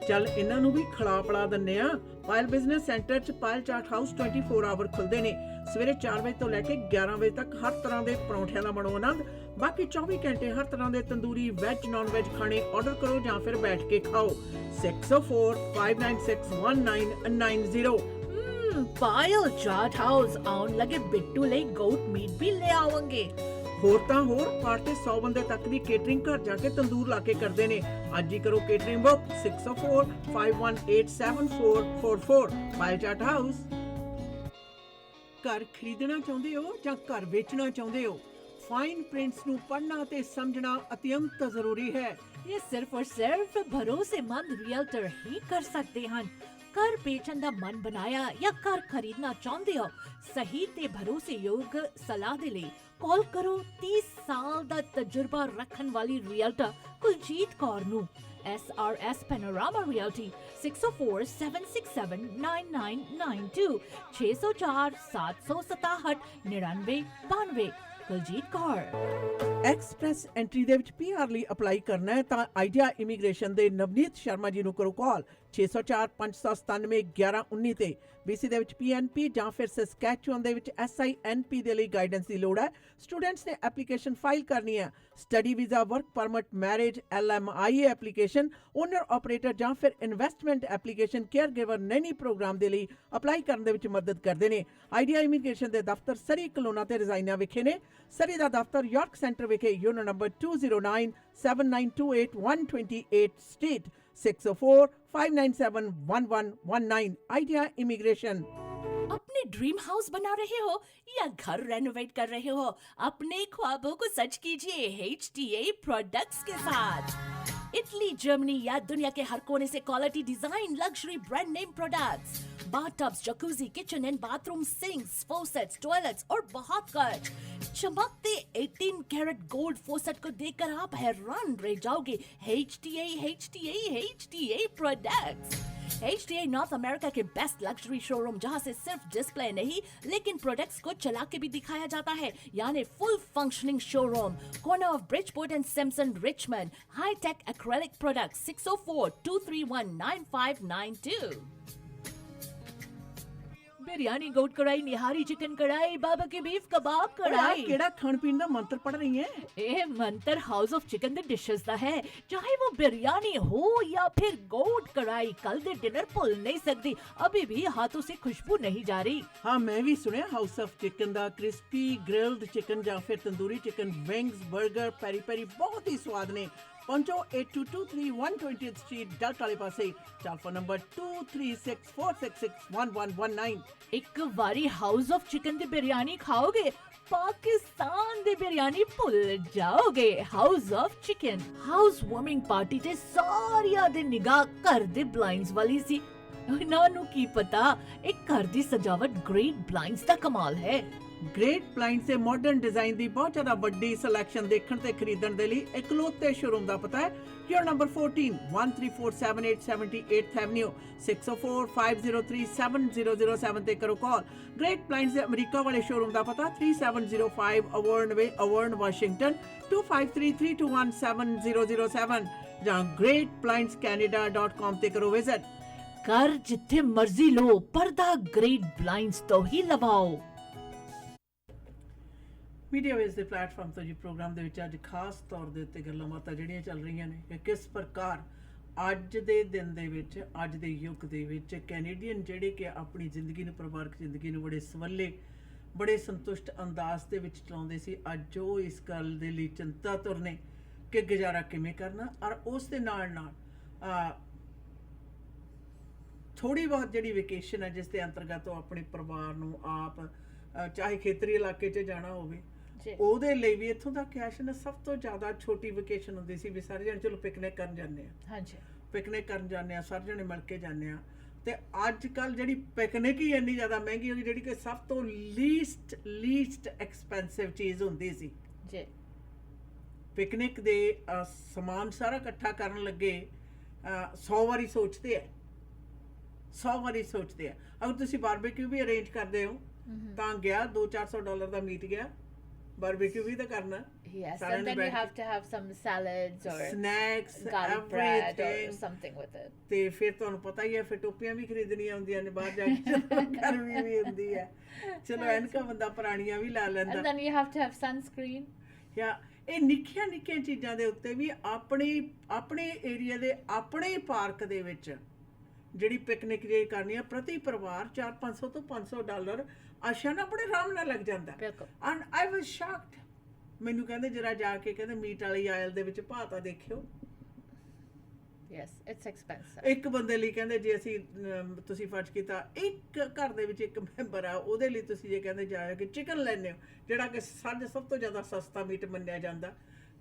ਚੱਲ ਇਹਨਾਂ ਨੂੰ ਵੀ ਖਿਲਾ ਪਿਲਾ ਦਿੰਨੇ ਆ। ਪਾਇਲ ਬਿਜ਼ਨਸ ਸੈਂਟਰ 'ਚ ਪਾਇਲ ਚਾਟ ਹਾਊਸ 24 ਆਵਰ ਖੁੱਲਦੇ ਨੇ। ਸਵੇਰੇ 4 ਵਜੇ ਤੋਂ ਲੈ ਕੇ 11 ਵਜੇ ਤੱਕ ਹਰ ਤਰ੍ਹਾਂ ਦੇ ਪਰੌਂਠਿਆਂ ਦਾ ਬਣੋ ਆਨੰਦ। ਬਾਕੀ 24 ਘੰਟੇ ਹਰ ਤਰ੍ਹਾਂ ਦੇ ਤੰਦੂਰੀ ਵੈਜ ਨਾਨ ਵੈਜ ਖਾਣੇ ਆਰਡਰ ਕਰੋ ਜਾਂ ਫਿਰ ਬੈਠ ਕੇ ਖਾਓ। 6045961990। ਪਾਇਲ ਚਾਟ ਹਾਊਸ ਆਉਣ ਲੱਗੇ ਬਿੱਟੂ ਲਈ ਗੋਟ ਮੀਟ ਵੀ ਲੈ ਆਵਾਂਗੇ। ਹੋਰ ਤਾਂ ਹੋਰ ਪਾਰਟੀ 100 ਬੰਦੇ ਤੱਕ ਦੀ ਕੇਟਰਿੰਗ ਘਰ ਜਾ ਕੇ ਤੰਦੂਰ ਲਾ ਕੇ ਕਰਦੇ ਨੇ। ਅੱਜ ਹੀ ਕਰੋ ਕੇਟਰਿੰਗ ਬੁੱਕ 6045187444 ਪਾਇਲ ਚਾਟ ਹਾਊਸ। ਘਰ ਖਰੀਦਣਾ ਚਾਹੁੰਦੇ ਹੋ ਜਾਂ ਘਰ ਵੇਚਣਾ ਚਾਹੁੰਦੇ ਹੋ, ਫਾਈਨ ਪ੍ਰਿੰਟਸ ਨੂੰ ਪੜ੍ਹਨਾ ਤੇ ਸਮਝਣਾ ਅਤਿਅੰਤ ਜ਼ਰੂਰੀ ਹੈ। ਇਹ ਸਿਰਫ ਔਰ ਸਿਰਫ ਭਰੋਸੇਮੰਦ ਰੀਅਲਟਰ ਹੀ ਕਰ ਸਕਦੇ ਹਨ। ਘਰ ਵੇਚਣ ਦਾ ਮਨ ਬਣਾਇਆ ਜਾਂ ਘਰ ਖਰੀਦਣਾ ਚਾਹੁੰਦੇ ਹੋ, ਸਹੀ ਤੇ ਭਰੋਸੇਯੋਗ ਸਲਾਹ ਦੇ ਲਈ ਕਾਲ ਕਰੋ 30 ਸਾਲ ਦਾ ਤਜਰਬਾ ਰੱਖਣ ਵਾਲੀ ਰੀਅਲਟਰ ਕੁਲਜੀਤ ਕੌਰ ਨੂੰ। SRS Panorama Realty 6047679992 6047679992। Kuljit Kaur. Express entry ਦੇ ਵਿੱਚ PR ਲਈ ਅਪਲਾਈ ਕਰਨਾ ਹੈ ਤਾਂ ਆਈਡੀਆ ਇਮੀਗ੍ਰੇਸ਼ਨ ਦੇ ਨਵਨੀਤ ਸ਼ਰਮਾ ਜੀ ਨੂੰ ਕਰੋ ਕਾਲ 6045971119 ਤੇ। BC ਦੇ ਵਿੱਚ PNP ਜਾਂ ਫਿਰ ਸਸਕੈਚੁਅਨ ਦੇ ਵਿੱਚ SINP ਦੇ ਲਈ ਗਾਈਡੈਂਸ ਦੀ ਲੋੜ ਹੈ। ਸਟੂਡੈਂਟਸ ਨੇ ਐਪਲੀਕੇਸ਼ਨ ਫਾਈਲ ਕਰਨੀ ਹੈ। Study visa, work permit, marriage, LMIA application, owner operator ਜਾਂ ਫਿਰ investment application, caregiver nanny programme ਦੇ ਲਈ ਅਪਲਾਈ ਕਰਨ ਦੇ ਵਿੱਚ ਮਦਦ ਕਰਦੇ ਨੇ। ਆਈਡੀਆ ਇਮੀਗ੍ਰੇਸ਼ਨ ਦੇ ਦਫ਼ਤਰ ਸਰੀ ਕਲੋਨਾ ਤੇ ਰਜ਼ਾਈਨਾ ਵਿਖੇ ਨੇ। ਸਰੀ ਦਾ ਦਫ਼ਤਰ ਯਾਰਕ ਸੈਂਟਰ ਵਿਖੇ unit number 2097928 street 6045971119 idea immigration. अपने ड्रीम हाउस बना रहे हो या घर रेनोवेट कर रहे हो, अपने ख्वाबों को सच कीजिए HTA प्रोडक्ट्स के साथ। इटली, जर्मनी या दुनिया के हर कोने से quality design, luxury brand name products, bathtubs, jacuzzi, kitchen and bathroom sinks, faucets, toilets और बहुत कुछ। चमकते 18 कैरेट गोल्ड फॉसेट को देखकर आप हैरान रह जाओगे। HTA products. HTA north America के बेस्ट लग्जरी शोरूम, जहां से सिर्फ डिस्प्ले नहीं लेकिन प्रोडक्ट्स को चला के भी दिखाया जाता है, यानी full functioning showroom. Corner of Bridgeport and Simpson, Richmond. High tech acrylic products 6042319592। Biryani, goat karahi, nihari chicken कढ़ाई, बाबा बीफ कबाब कढ़ाई। ਕਿਹੜਾ ਖਾਣ ਪੀਣ ਦਾ ਮੰਤਰ ਪੜ ਰਹੀ ਹੈ? ਇਹ ਮੰਤਰ ਹਾਊਸ ਆਫ ਚਿਕਨ ਦੇ ਡਿਸ਼ਸ ਦਾ ਹੈ। ਚਾਹੇ वो बिरयानी हो या फिर गोट कढ़ाई, कल दे डिनर भूल नहीं सकती। अभी भी हाथों से खुशबू नहीं जा रही। ਹਾਂ, ਮੈਂ ਵੀ ਸੁਣਿਆ house of chicken the crispy grilled chicken ਜਾਂ ਫਿਰ ਤੰਦੂਰੀ ਚਿਕਨ, ਵਿੰਗਸ, 버ਗਰ, ਪੈਰੀ ਪੈਰੀ ਬਹੁਤ ਹੀ ਸਵਾਦ ਨੇ। ਪਹੁੰਚੋ 8223 120th ਸਟਰੀਟ ਡਲਟ ਵਾਲੇ ਪਾਸੇ। Telephone number 2364661119। ਇੱਕ ਵਾਰੀ ਹਾਊਸ ਆਫ ਚਿਕਨ ਦੀ ਬਿਰਿਆਨੀ ਖਾਓਗੇ, ਪਾਕਿਸਤਾਨ ਦੀ ਬਿਰਿਆਨੀ ਭੁੱਲ ਜਾਓਗੇ। House of chicken. House warming party ਤੇ ਸਾਰਿਆਂ ਦੀ ਨਿਗਾਹ ਘਰ ਦੇ ਬਲਾਈਂਡਸ ਵਾਲੀ ਸੀ। ਇਹਨਾਂ ਨੂੰ ਕੀ ਪਤਾ ਇਹ ਘਰ ਦੀ ਸਜਾਵਟ ਗ੍ਰੇਟ ਬਲਾਈਂਡਸ ਦਾ ਕਮਾਲ ਹੈ। ਗ੍ਰੇਟ ਬਲਾਈਂਡਸ ਦੇ ਮਾਡਰਨ ਡਿਜ਼ਾਈਨ ਦੀ ਬਹੁਤ ਜ਼ਿਆਦਾ ਵੱਡੀ ਸਿਲੈਕਸ਼ਨ ਦੇਖਣ ਤੇ ਖਰੀਦਣ ਦੇ ਲਈ ਇਕਲੌਤੇ ਸ਼ੋਰੂਮ ਦਾ ਪਤਾ ਹੈ ਯੂਨਿਟ ਨੰਬਰ 14 13478 78th ਐਵਨਿਊ 6045037007 ਤੇ ਕਰੋ ਕਾਲ। ਗ੍ਰੇਟ ਬਲਾਈਂਡਸ ਦੇ ਅਮਰੀਕਾ ਵਾਲੇ ਸ਼ੋਰੂਮ ਦਾ ਪਤਾ 3705 ਅਵਰਨ ਵੇ, ਅਵਰਨ, ਵਾਸ਼ਿੰਗਟਨ 2533217007 ਜਾਂ greatblindscanada.com ਤੇ ਕਰੋ ਵਿਜ਼ਿਟ। ਘਰ ਜਿੱਥੇ ਮਰਜ਼ੀ ਲੋ, ਪਰਦਾ ਗ੍ਰੇਟ ਬਲਾਈਂਡਸ ਤੋਂ ਹੀ ਲਵਾਓ। ਮੀਡੀਆ ਵੇਸ ਦੇ ਪਲੇਟਫਾਰਮ ਤੋਂ ਜੀ ਪ੍ਰੋਗਰਾਮ ਦੇ ਵਿੱਚ ਅੱਜ ਖਾਸ ਤੌਰ ਦੇ ਉੱਤੇ ਗੱਲਾਂ ਬਾਤਾਂ ਜਿਹੜੀਆਂ ਚੱਲ ਰਹੀਆਂ ਨੇ ਕਿ ਕਿਸ ਪ੍ਰਕਾਰ ਅੱਜ ਦੇ ਦਿਨ ਦੇ ਵਿੱਚ, ਅੱਜ ਦੇ ਯੁੱਗ ਦੇ ਵਿੱਚ ਕੈਨੇਡੀਅਨ ਜਿਹੜੇ ਕਿ ਆਪਣੀ ਜ਼ਿੰਦਗੀ ਨੂੰ, ਪਰਿਵਾਰਕ ਜ਼ਿੰਦਗੀ ਨੂੰ ਬੜੇ ਸਵੱਲੇ, ਬੜੇ ਸੰਤੁਸ਼ਟ ਅੰਦਾਜ਼ ਦੇ ਵਿੱਚ ਚਲਾਉਂਦੇ ਸੀ, ਅੱਜ ਉਹ ਇਸ ਗੱਲ ਦੇ ਲਈ ਚਿੰਤਾਤੁਰ ਨੇ ਕਿ ਗੁਜ਼ਾਰਾ ਕਿਵੇਂ ਕਰਨਾ। ਔਰ ਉਸ ਦੇ ਨਾਲ ਨਾਲ ਥੋੜੀ ਬਹੁਤ ਜਿਹੜੀ ਵੇਕੇਸ਼ਨ ਹੈ ਜਿਸ ਦੇ ਅੰਤਰਗਤ ਉਹ ਆਪਣੇ ਪਰਿਵਾਰ ਨੂੰ ਆਪ, ਚਾਹੇ ਖੇਤਰੀ ਇਲਾਕੇ 'ਚ ਜਾਣਾ ਹੋਵੇ, ਉਹਦੇ ਲਈ ਵੀ ਇੱਥੋਂ ਦਾ ਕੈਸ਼ਨ ਸਭ ਤੋਂ ਜ਼ਿਆਦਾ ਛੋਟੀ ਵੇਕੇਸ਼ਨ ਹੁੰਦੀ ਸੀ ਵੀ ਸਾਰੇ ਜਣੇ ਚਲੋ ਪਿਕਨਿਕ ਕਰਨ ਜਾਂਦੇ ਆ। ਹਾਂਜੀ, ਪਿਕਨਿਕ ਕਰਨ ਜਾਂਦੇ ਆ, ਸਾਰੇ ਜਣੇ ਮਿਲ ਕੇ ਜਾਂਦੇ ਆ। ਤੇ ਅੱਜ ਕੱਲ ਜਿਹੜੀ ਪਿਕਨਿਕ ਹੀ ਇੰਨੀ ਜ਼ਿਆਦਾ ਮਹਿੰਗੀ ਹੋ ਗਈ, ਜਿਹੜੀ ਕਿ ਸਭ ਤੋਂ ਲੀਸਟ ਐਕਸਪੈਂਸਿਵ ਚੀਜ਼ ਹੁੰਦੀ ਸੀ ਜੀ। ਪਿਕਨਿਕ ਦੇ ਸਮਾਨ ਸਾਰਾ ਇਕੱਠਾ ਕਰਨ ਲੱਗੇ 100 ਵਾਰੀ ਸੋਚਦੇ ਆ, 100 ਵਾਰੀ ਸੋਚਦੇ ਆ। ਅਗਰ ਤੁਸੀਂ ਬਾਰਬੀਕਿਊ ਵੀ ਅਰੇਂਜ ਕਰਦੇ ਹੋ ਤਾਂ ਗਿਆ $200-400 ਦਾ ਮੀਟ ਗਿਆ, ਬਾਰਬੀਕਿਊ ਵੀ ਤਾਂ ਕਰਨਾ, Yes, ਸਾਰਿਆਂ and ਨੇ then you ਬੈਠ have to have some salads or snacks garlic bread or everything। something with it. ਤੇ ਫਿਰ ਤੁਹਾਨੂੰ ਪਤਾ ਹੀ ਹੈ, ਫਿਰ ਟੋਪੀਆਂ ਵੀ ਖਰੀਦਣੀਆਂ ਹੁੰਦੀਆਂ ਨੇ ਬਾਹਰ ਜਾ ਕੇ, ਜਦੋਂ ਗਰਮੀ ਵੀ ਹੁੰਦੀ ਹੈ। ਚਲੋ ਐਨਕਾਂ ਬੰਦਾ ਪੁਰਾਣੀਆਂ ਵੀ ਲਾ ਲੈਂਦਾ। And then you have to have sunscreen. ਜਾਂ ਇਹ ਨਿੱਕੀਆਂ ਨਿੱਕੀਆਂ ਚੀਜ਼ਾਂ ਦੇ ਉੱਤੇ ਵੀ ਆਪਣੇ ਏਰੀਆ ਦੇ ਆਪਣੇ ਪਾਰਕ ਦੇ ਵਿੱਚ ਜਿਹੜੀ ਪਿਕਨਿਕ ਜੇ ਕਰਨੀ ਆ, ਪ੍ਰਤੀ ਪਰਿਵਾਰ $400 ਤੋਂ $500 ਆਸ਼ਾ ਨਾ ਬੜੇ ਆਰਾਮ ਨਾਲ ਲੱਗ ਜਾਂਦਾ। ਬਿਲਕੁਲ। And I was shocked. ਮੈਨੂੰ ਕਹਿੰਦੇ ਜਰਾ ਜਾ ਕੇ, ਕਹਿੰਦੇ ਮੀਟ ਵਾਲੀ ਆਇਲ ਦੇ ਵਿੱਚ ਭਾਅ ਤਾਂ ਦੇਖਿਓ। Yes, it's expensive. ਇੱਕ ਬੰਦੇ ਲਈ ਕਹਿੰਦੇ ਜੇ ਅਸੀਂ ਤੁਸੀਂ ਫਰਜ਼ ਕੀਤਾ ਇੱਕ ਘਰ ਦੇ ਵਿੱਚ ਇੱਕ ਮੈਂਬਰ ਆ, ਉਹਦੇ ਲਈ ਤੁਸੀਂ ਜੇ ਕਹਿੰਦੇ ਜਾ ਕੇ ਚਿਕਨ ਲੈਣੇ ਹੋ, ਜਿਹੜਾ ਕਿ ਸਭ ਤੋਂ ਜ਼ਿਆਦਾ ਸਸਤਾ ਮੀਟ ਮੰਨਿਆ ਜਾਂਦਾ,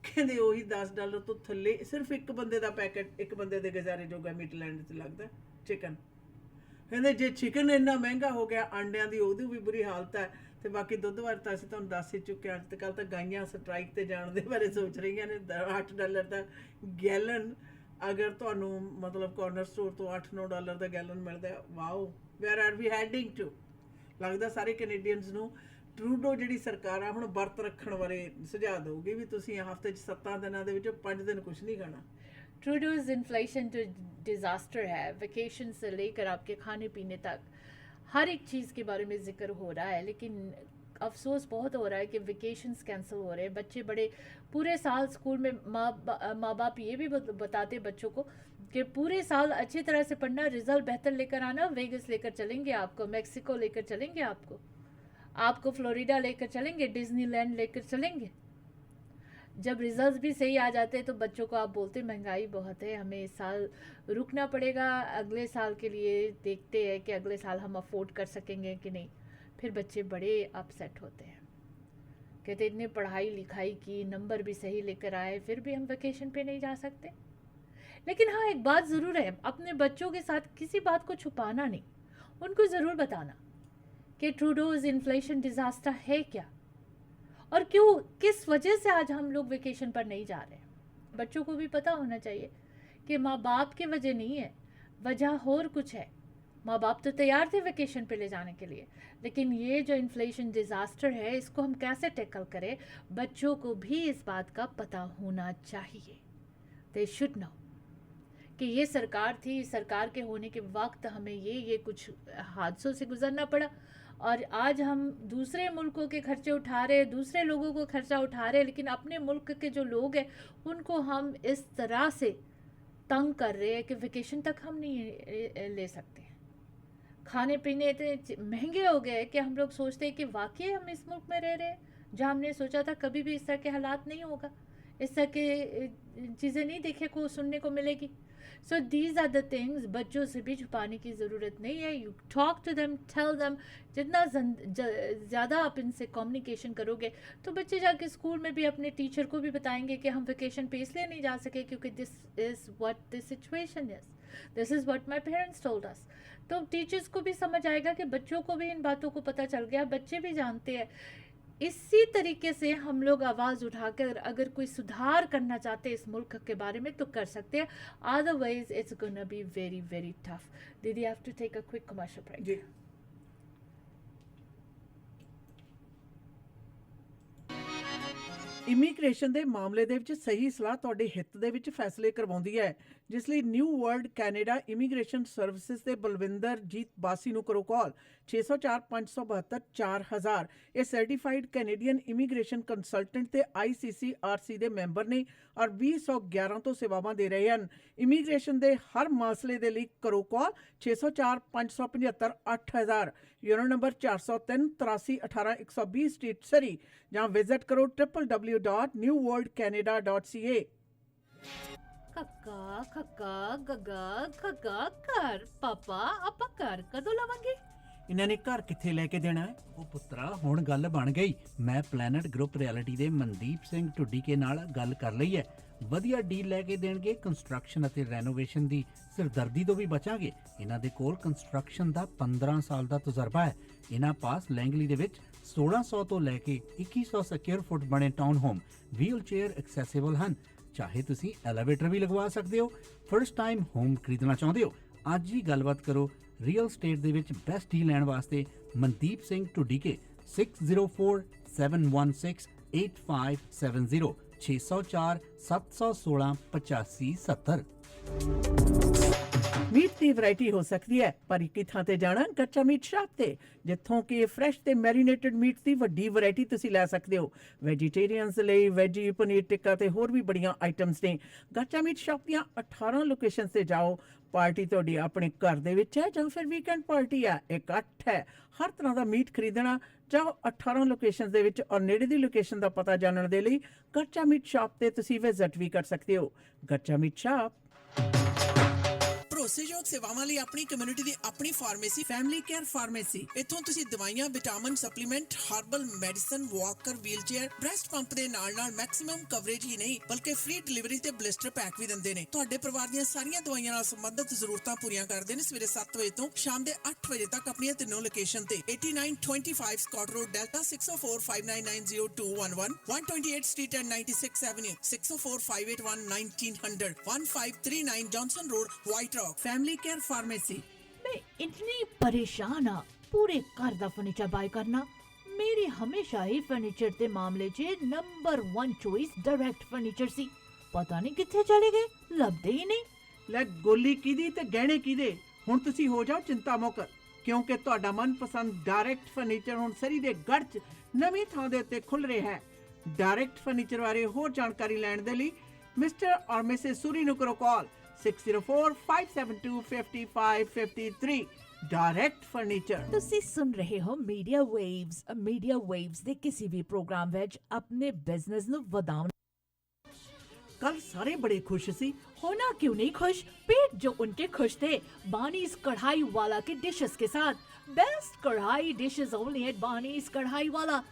ਕਹਿੰਦੇ ਉਹੀ $10 ਤੋਂ ਥੱਲੇ ਸਿਰਫ ਇੱਕ ਬੰਦੇ ਦਾ ਪੈਕੇਟ, ਇੱਕ ਬੰਦੇ ਦੇ ਗੁਜ਼ਾਰੇ ਜੋਗਾ ਮੀਟ ਲੈਣ 'ਚ ਲੱਗਦਾ ਚਿਕਨ। ਕਹਿੰਦੇ ਜੇ ਚਿਕਨ ਇੰਨਾ ਮਹਿੰਗਾ ਹੋ ਗਿਆ, ਆਂਡਿਆਂ ਦੀ ਉਹਦੀ ਵੀ ਬੁਰੀ ਹਾਲਤ ਹੈ। ਤੇ ਬਾਕੀ ਦੁੱਧ ਬਾਰੇ ਤਾਂ ਅਸੀਂ ਤੁਹਾਨੂੰ ਦੱਸ ਹੀ ਚੁੱਕੇ ਹਾਂ। ਤੇ ਕੱਲ ਤਾਂ ਗਾਈਆਂ ਸਟ੍ਰਾਈਕ ਤੇ ਜਾਣ ਦੇ ਬਾਰੇ ਸੋਚ ਰਹੀਆਂ ਨੇ। $8 ਦਾ ਗੈਲਨ, ਅਗਰ ਤੁਹਾਨੂੰ ਮਤਲਬ ਕਾਰਨਰ ਸਟੋਰ ਤੋਂ $8-9 ਦਾ ਗੈਲਨ ਮਿਲਦਾ, wow, where are we heading to. ਲੱਗਦਾ ਸਾਰੇ ਕੈਨੇਡੀਅਨਸ ਨੂੰ ਟਰੂਡੋ ਜਿਹੜੀ ਸਰਕਾਰ ਆ ਹੁਣ ਵਰਤ ਰੱਖਣ ਬਾਰੇ ਸੁਝਾਅ ਦੇਊਗੀ ਵੀ ਤੁਸੀਂ ਹਫ਼ਤੇ 'ਚ 7 ਦਿਨਾਂ ਦੇ ਵਿੱਚ 5 ਦਿਨ ਕੁਝ नहीं खाना। Trudeau's इन्फ्लेशन तो डिज़ास्टर है, वेकेशन से लेकर आपके खाने पीने तक हर एक चीज़ के बारे में जिक्र हो रहा है। लेकिन अफसोस बहुत हो रहा है कि वेकेशंस कैंसिल हो रहे हैं। बच्चे बड़े पूरे साल स्कूल में माँ बाप ये भी बताते बच्चों को कि पूरे साल अच्छी तरह से पढ़ना, रिजल्ट बेहतर लेकर आना, वेगस लेकर चलेंगे आपको, मैक्सिको लेकर चलेंगे आपको फ्लोरिडा लेकर चलेंगे, डिज्नीलैंड लेकर चलेंगे। जब रिजल्ट भी सही आ जाते हैं तो बच्चों को आप बोलते महंगाई बहुत है, हमें इस साल रुकना पड़ेगा, अगले साल के लिए देखते हैं कि अगले साल हम अफोर्ड कर सकेंगे कि नहीं। फिर बच्चे बड़े अपसेट होते हैं, कहते इतनी पढ़ाई लिखाई की, नंबर भी सही लेकर आए, फिर भी हम वेकेशन पे नहीं जा सकते। लेकिन हाँ, एक बात ज़रूर है, अपने बच्चों के साथ किसी बात को छुपाना नहीं, उनको ज़रूर बताना कि ट्रूडोज इन्फ्लेशन डिज़ास्टर है क्या और क्यों, किस वजह से आज हम लोग वेकेशन पर नहीं जा रहे हैं। बच्चों को भी पता होना चाहिए कि माँ बाप की वजह नहीं है, वजह और कुछ है। माँ बाप तो तैयार थे वेकेशन पे ले जाने के लिए, लेकिन ये जो इन्फ्लेशन डिज़ास्टर है, इसको हम कैसे टैकल करें, बच्चों को भी इस बात का पता होना चाहिए। दे शुड नो कि ये सरकार थी, सरकार के होने के वक्त हमें ये कुछ हादसों से गुजरना पड़ा और आज हम दूसरे मुल्कों के खर्चे उठा रहे हैं, दूसरे लोगों को खर्चा उठा रहे हैं, लेकिन अपने मुल्क के जो लोग हैं उनको हम इस तरह से तंग कर रहे हैं कि वेकेशन तक हम नहीं ले सकते हैं। खाने पीने इतने महंगे हो गए कि हम लोग सोचते हैं कि वाकई हम इस मुल्क में रह रहे हैं, जहाँ हमने सोचा था कभी भी इस तरह के हालात नहीं होगा, इस तरह के चीज़ें नहीं देखे को सुनने को मिलेगी। So these are the things, बच्चों से भी छुपाने की ज़रूरत नहीं है। You talk to them, tell them. जितना ज़्यादा आप इनसे कम्युनिकेशन करोगे तो बच्चे जाके स्कूल में भी अपने टीचर को भी बताएंगे कि हम वेकेशन पे इसलिए नहीं जा सके क्योंकि this is what this situation is, this is what my parents told us. तो टीचर्स को भी समझ आएगा कि बच्चों को भी इन बातों को पता चल गया, बच्चे भी जानते हैं। इसी तरीके से हम लोग आवाज़ उठाकर अगर कोई सुधार करना चाहते हैं इस मुल्क के बारे में तो कर सकते हैं, otherwise it's gonna be very very tough. दीदी have to take a quick commercial break. जी, ਇਮੀਗ੍ਰੇਸ਼ਨ ਦੇ ਮਾਮਲੇ ਦੇ ਵਿੱਚ ਸਹੀ ਸਲਾਹ ਤੁਹਾਡੇ ਹਿੱਤ ਦੇ ਵਿੱਚ ਫੈਸਲੇ ਕਰਵਾਉਂਦੀ ਹੈ, ਜਿਸ ਲਈ new world Canada immigration services ਦੇ ਬਲਵਿੰਦਰ ਜੀਤ ਬਾਸੀ ਨੂੰ ਕਰੋ ਕਾਲ 604-572-4000। ਇਹ ਸਰਟੀਫਾਈਡ ਕੈਨੇਡੀਅਨ ਇਮੀਗ੍ਰੇਸ਼ਨ ਕੰਸਲਟੈਂਟ ਤੇ ICCRC ਦੇ ਮੈਂਬਰ ਨੇ ਔਰ 2011 ਤੋਂ ਸੇਵਾਵਾਂ ਦੇ ਰਹੇ ਹਨ। ਇਮੀਗ੍ਰੇਸ਼ਨ ਦੇ ਹਰ ਮਸਲੇ ਦੇ ਲਈ ਕਰੋ ਕਾਲ 604-575-8000, ਯੂਨੋ ਨੰਬਰ 403-8318-120 ਸਟਰੀਟ ਸਰੀ, ਜਾਂ ਵਿਜ਼ਿਟ ਕਰੋ www.newworldcanada.ca। खक्का खक्का गगा खगा घर पापा आपा घर कदों लवांगे? ਇਹਨਾਂ ਨੇ ਘਰ ਕਿੱਥੇ ਲੈ ਕੇ ਦੇਣਾ ਹੈ? ਉਹ ਪੁੱਤਰਾ ਹੁਣ ਗੱਲ ਬਣ ਗਈ। ਮੈਂ ਪਲੈਨਟ ਗਰੁੱਪ ਰਿਐਲਿਟੀ ਦੇ ਮਨਦੀਪ ਸਿੰਘ ਢੁੱਡੀਕੇ ਨਾਲ ਗੱਲ ਕਰ ਲਈ ਹੈ। ਵਧੀਆ ਡੀਲ ਲੈ ਕੇ ਦੇਣਗੇ। ਕੰਸਟਰਕਸ਼ਨ ਅਤੇ ਰੈਨੋਵੇਸ਼ਨ ਦੀ ਸਿਰਦਰਦੀ ਤੋਂ ਵੀ ਬਚਾਂਗੇ। ਇਹਨਾਂ ਦੇ ਕੋਲ ਕੰਸਟਰਕਸ਼ਨ ਦਾ 15 ਸਾਲ ਦਾ ਤਜਰਬਾ ਹੈ। ਇਹਨਾਂ ਪਾਸ ਲੈਂਗਲੀ ਦੇ ਵਿੱਚ 1600 ਤੋਂ ਲੈ ਕੇ 2100 ਸਕੁਅਰ ਫੁੱਟ ਬਣੇ town home wheelchair accessible ਹਨ। ਚਾਹੇ ਤੁਸੀਂ ਐਲੀਵੇਟਰ ਵੀ ਲਗਵਾ ਸਕਦੇ ਹੋ। ਫਰਸਟ ਟਾਈਮ ਹੋਮ ਖਰੀਦਣਾ ਚਾਹੁੰਦੇ ਹੋ, ਅੱਜ ਹੀ ਗੱਲਬਾਤ ਕਰੋ। ਰੀਅਲ ਸਟੇਟ ਦੇ ਵਿੱਚ ਬੈਸਟ ਡੀਲ ਲੈਣ ਵਾਸਤੇ ਮਨਦੀਪ ਸਿੰਘ ਢੁੱਡੀਕੇ 604716 8570 604 716 8570। ਮੀਟ ਦੀ ਵੈਰਾਈਟੀ ਹੋ ਸਕਦੀ ਹੈ, ਪਰ ਇੱਕ ਹੀ ਥਾਂ ਤੇ ਜਾਣਾ ਕੱਚਾ ਮੀਟ ਸ਼ਾਪ ਤੇ, ਜਿੱਥੋਂ ਕਿ ਫਰੈਸ਼ ਤੇ ਮੈਰੀਨੇਟਡ ਮੀਟ ਦੀ ਵੱਡੀ ਵੈਰਾਈਟੀ ਤੁਸੀਂ ਲੈ ਸਕਦੇ ਹੋ। ਵੈਜੀਟੇਰੀਅਨਸ ਲਈ ਵੈਜੀ ਪਨੀਰ ਟਿੱਕਾ ਤੇ ਹੋਰ ਵੀ ਬੜੀਆਂ ਆਈਟਮਸ ਨੇ। ਕੱਚਾ ਮੀਟ ਸ਼ਾਪ ਦੀਆਂ 18 ਲੋਕੇਸ਼ਨਸ ਤੇ ਜਾਓ। ਪਾਰਟੀ ਤੁਹਾਡੀ ਆਪਣੇ ਘਰ ਦੇ ਵਿੱਚ ਹੈ ਜਾਂ ਫਿਰ ਵੀਕਐਂਡ ਪਾਰਟੀ ਹੈ, ਇਕੱਠ ਹੈ, ਹਰ ਤਰ੍ਹਾਂ ਦਾ ਮੀਟ ਖਰੀਦਣਾ ਚਾਹੋ 18 ਲੋਕੇਸ਼ਨਸ ਦੇ ਵਿੱਚ, ਔਰ ਨੇੜੇ ਦੀ ਲੋਕੇਸ਼ਨ ਦਾ ਪਤਾ ਜਾਣਨ ਦੇ ਲਈ ਕੱਚਾ ਮੀਟ ਸ਼ਾਪ ਤੇ ਤੁਸੀਂ ਵਿਜ਼ਿਟ ਵੀ ਕਰ ਸਕਦੇ ਹੋ। ਕੱਚਾ ਮੀਟ ਸ਼ਾਪ। ਭਰੋਸੇਯੋਗ ਸੇਵਾਵਾਂ ਲਈ ਆਪਣੀ ਕਮਿਊਨਿਟੀ ਦੀ ਆਪਣੀ ਫਾਰਮੇਸੀ, ਫੈਮਿਲੀ ਕੇਅਰ ਫਾਰਮੇਸੀ। ਇੱਥੋਂ ਤੁਸੀਂ ਦਵਾਈਆਂ, vitamin, supplement, herbal medicine, Walker, wheelchair, breast pump ਦੇ ਨਾਲ-ਨਾਲ ਮੈਕਸਿਮਮ ਕਵਰੇਜ ਹੀ ਨਹੀਂ ਬਲਕਿ ਫ੍ਰੀ ਡਿਲੀਵਰੀ ਤੇ ਬਲਿਸਟਰ ਪੈਕ ਵੀ ਦਿੰਦੇ ਨੇ। ਤੁਹਾਡੇ ਪਰਿਵਾਰ ਦੀਆਂ ਸਾਰੀਆਂ ਦਵਾਈਆਂ ਨਾਲ ਸੰਬੰਧਿਤ ਜ਼ਰੂਰਤਾਂ ਪੂਰੀਆਂ ਕਰਦੇ ਨੇ। ਸਵੇਰੇ 7 ਵਜੇ ਤੋਂ ਸ਼ਾਮ ਦੇ 8 ਵਜੇ ਤੱਕ ਆਪਣੀਆਂ ਤਿੰਨੋਂ ਲੋਕੇਸ਼ਨ ਤੇ 8925 Scott Road, Delta 6045990211, 128 street and 96 avenue, 6045811900, 1539 Johnson Road, White Rock. Family care pharmacy. मैं इतनी परेशान हाँ पूरे घर दा फर्नीचर बाय करना। मेरी हमेशा ही फर्नीचर दे मामले च नंबर 1 चॉइस डायरेक्ट फर्नीचर सी। पता नहीं किथे चले गए, लभदे ही नहीं। ਲੈ ਗੋਲੀ ਕਿਹਦੀ ਤੇ ਗਹਿਣੇ ਕਿਹਦੇ। ਹੁਣ ਤੁਸੀਂ ਹੋ ਜਾਓ ਚਿੰਤਾ ਮੁਕਤ, ਕਿਉਂਕਿ ਤੁਹਾਡਾ ਮਨਪਸੰਦ ਡਾਇਰੈਕਟ ਫਰਨੀਚਰ ਹੁਣ ਸਰੀ ਦੇ ਗੜ੍ਹ 'ਚ ਨਵੀਂ ਥਾਂ ਦੇ ਉੱਤੇ ਖੁੱਲ ਰਿਹਾ ਹੈ। ਡਾਇਰੈਕਟ ਫਰਨੀਚਰ ਬਾਰੇ ਹੋਰ ਜਾਣਕਾਰੀ ਲੈਣ ਦੇ ਲਈ ਮਿਸਟਰ ਔਰ ਮਿਸਿਸ ਸੂਰੀ ਨੂੰ ਕਰੋ ਕਾਲ 6045725553। Direct furniture. ਤੁਸੀਂ ਸੁਣ ਰਹੇ ਹੋ ਮੀਡੀਆ ਵੇਵਸ ਦੇ ਕਿਸੇ ਵੀ ਪ੍ਰੋਗਰਾਮ ਵਿੱਚ ਆਪਣੇ ਬਿਜ਼ਨਸ ਨੂੰ ਵਧਾਉਣ। कल सारे बड़े खुश सी। होना क्यों नहीं खुश, पेट जो उनके खुश थे बानीज कढ़ाई वाला के डिशेस के साथ। बेस्ट कढ़ाई डिशेस ओनली एट बानीज कढ़ाई वाला।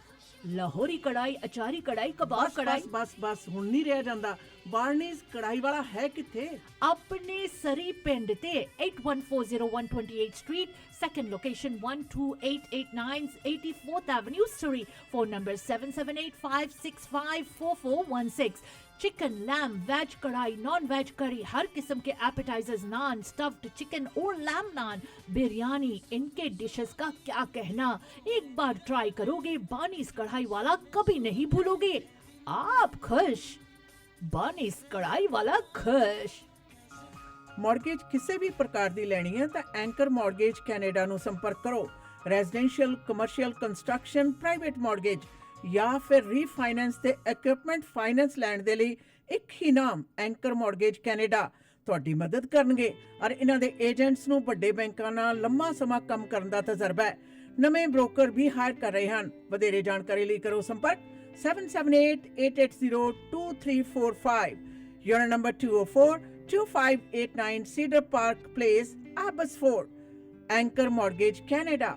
लाहौरी कढ़ाई, अचारी कढ़ाई, कबाब बस कढ़ाई। बस बस बस हुण नहीं रह जांदा। बार्नीज कढ़ाई वाला है किथे? अपने सरी पिंड ते 8140 street, second location 12889 84th Avenue, Surrey. Phone number 7785654416। Chicken, lamb, veg kadhai, non veg curry, हर किस्म के एपेटाइजर्स, नान, स्टफ्ड चिकन और लैम नान, बिरयानी, इनके डिशेस का क्या कहना। एक बार ट्राई करोगे बानीज कढ़ाई वाला कभी नहीं भूलोगे। आप खुश, बानीज कढ़ाई वाला खुश। मॉर्गेज किसी भी प्रकार की लैनी है तो एंकर मॉर्गेज कैनेडा ਨੂੰ संपर्क करो। Residential, commercial, construction, private mortgage या फिर रीफाइनेंस ਤੇ ਇਕਵਿਪਮੈਂਟ ਫਾਈਨੈਂਸ ਲੈਣ ਦੇ ਲਈ ਇੱਕ ਹੀ ਨਾਮ ਐਂਕਰ ਮੌਰਗੇਜ ਕੈਨੇਡਾ ਤੁਹਾਡੀ ਮਦਦ ਕਰਨਗੇ। ਔਰ ਇਹਨਾਂ ਦੇ ਏਜੰਟਸ ਨੂੰ ਵੱਡੇ ਬੈਂਕਾਂ ਨਾਲ ਲੰਮਾ ਸਮਾਂ ਕੰਮ ਕਰਨ ਦਾ ਤਜਰਬਾ ਹੈ। ਨਵੇਂ ਬ੍ਰੋਕਰ ਵੀ ਹਾਇਰ ਕਰ ਰਹੇ ਹਨ। ਵਧੇਰੇ ਜਾਣਕਾਰੀ ਲਈ ਕਰੋ ਸੰਪਰਕ 7788802345। Unit number 204-2589 seeder park place, Abbotsford. Anchor mortgage Canada.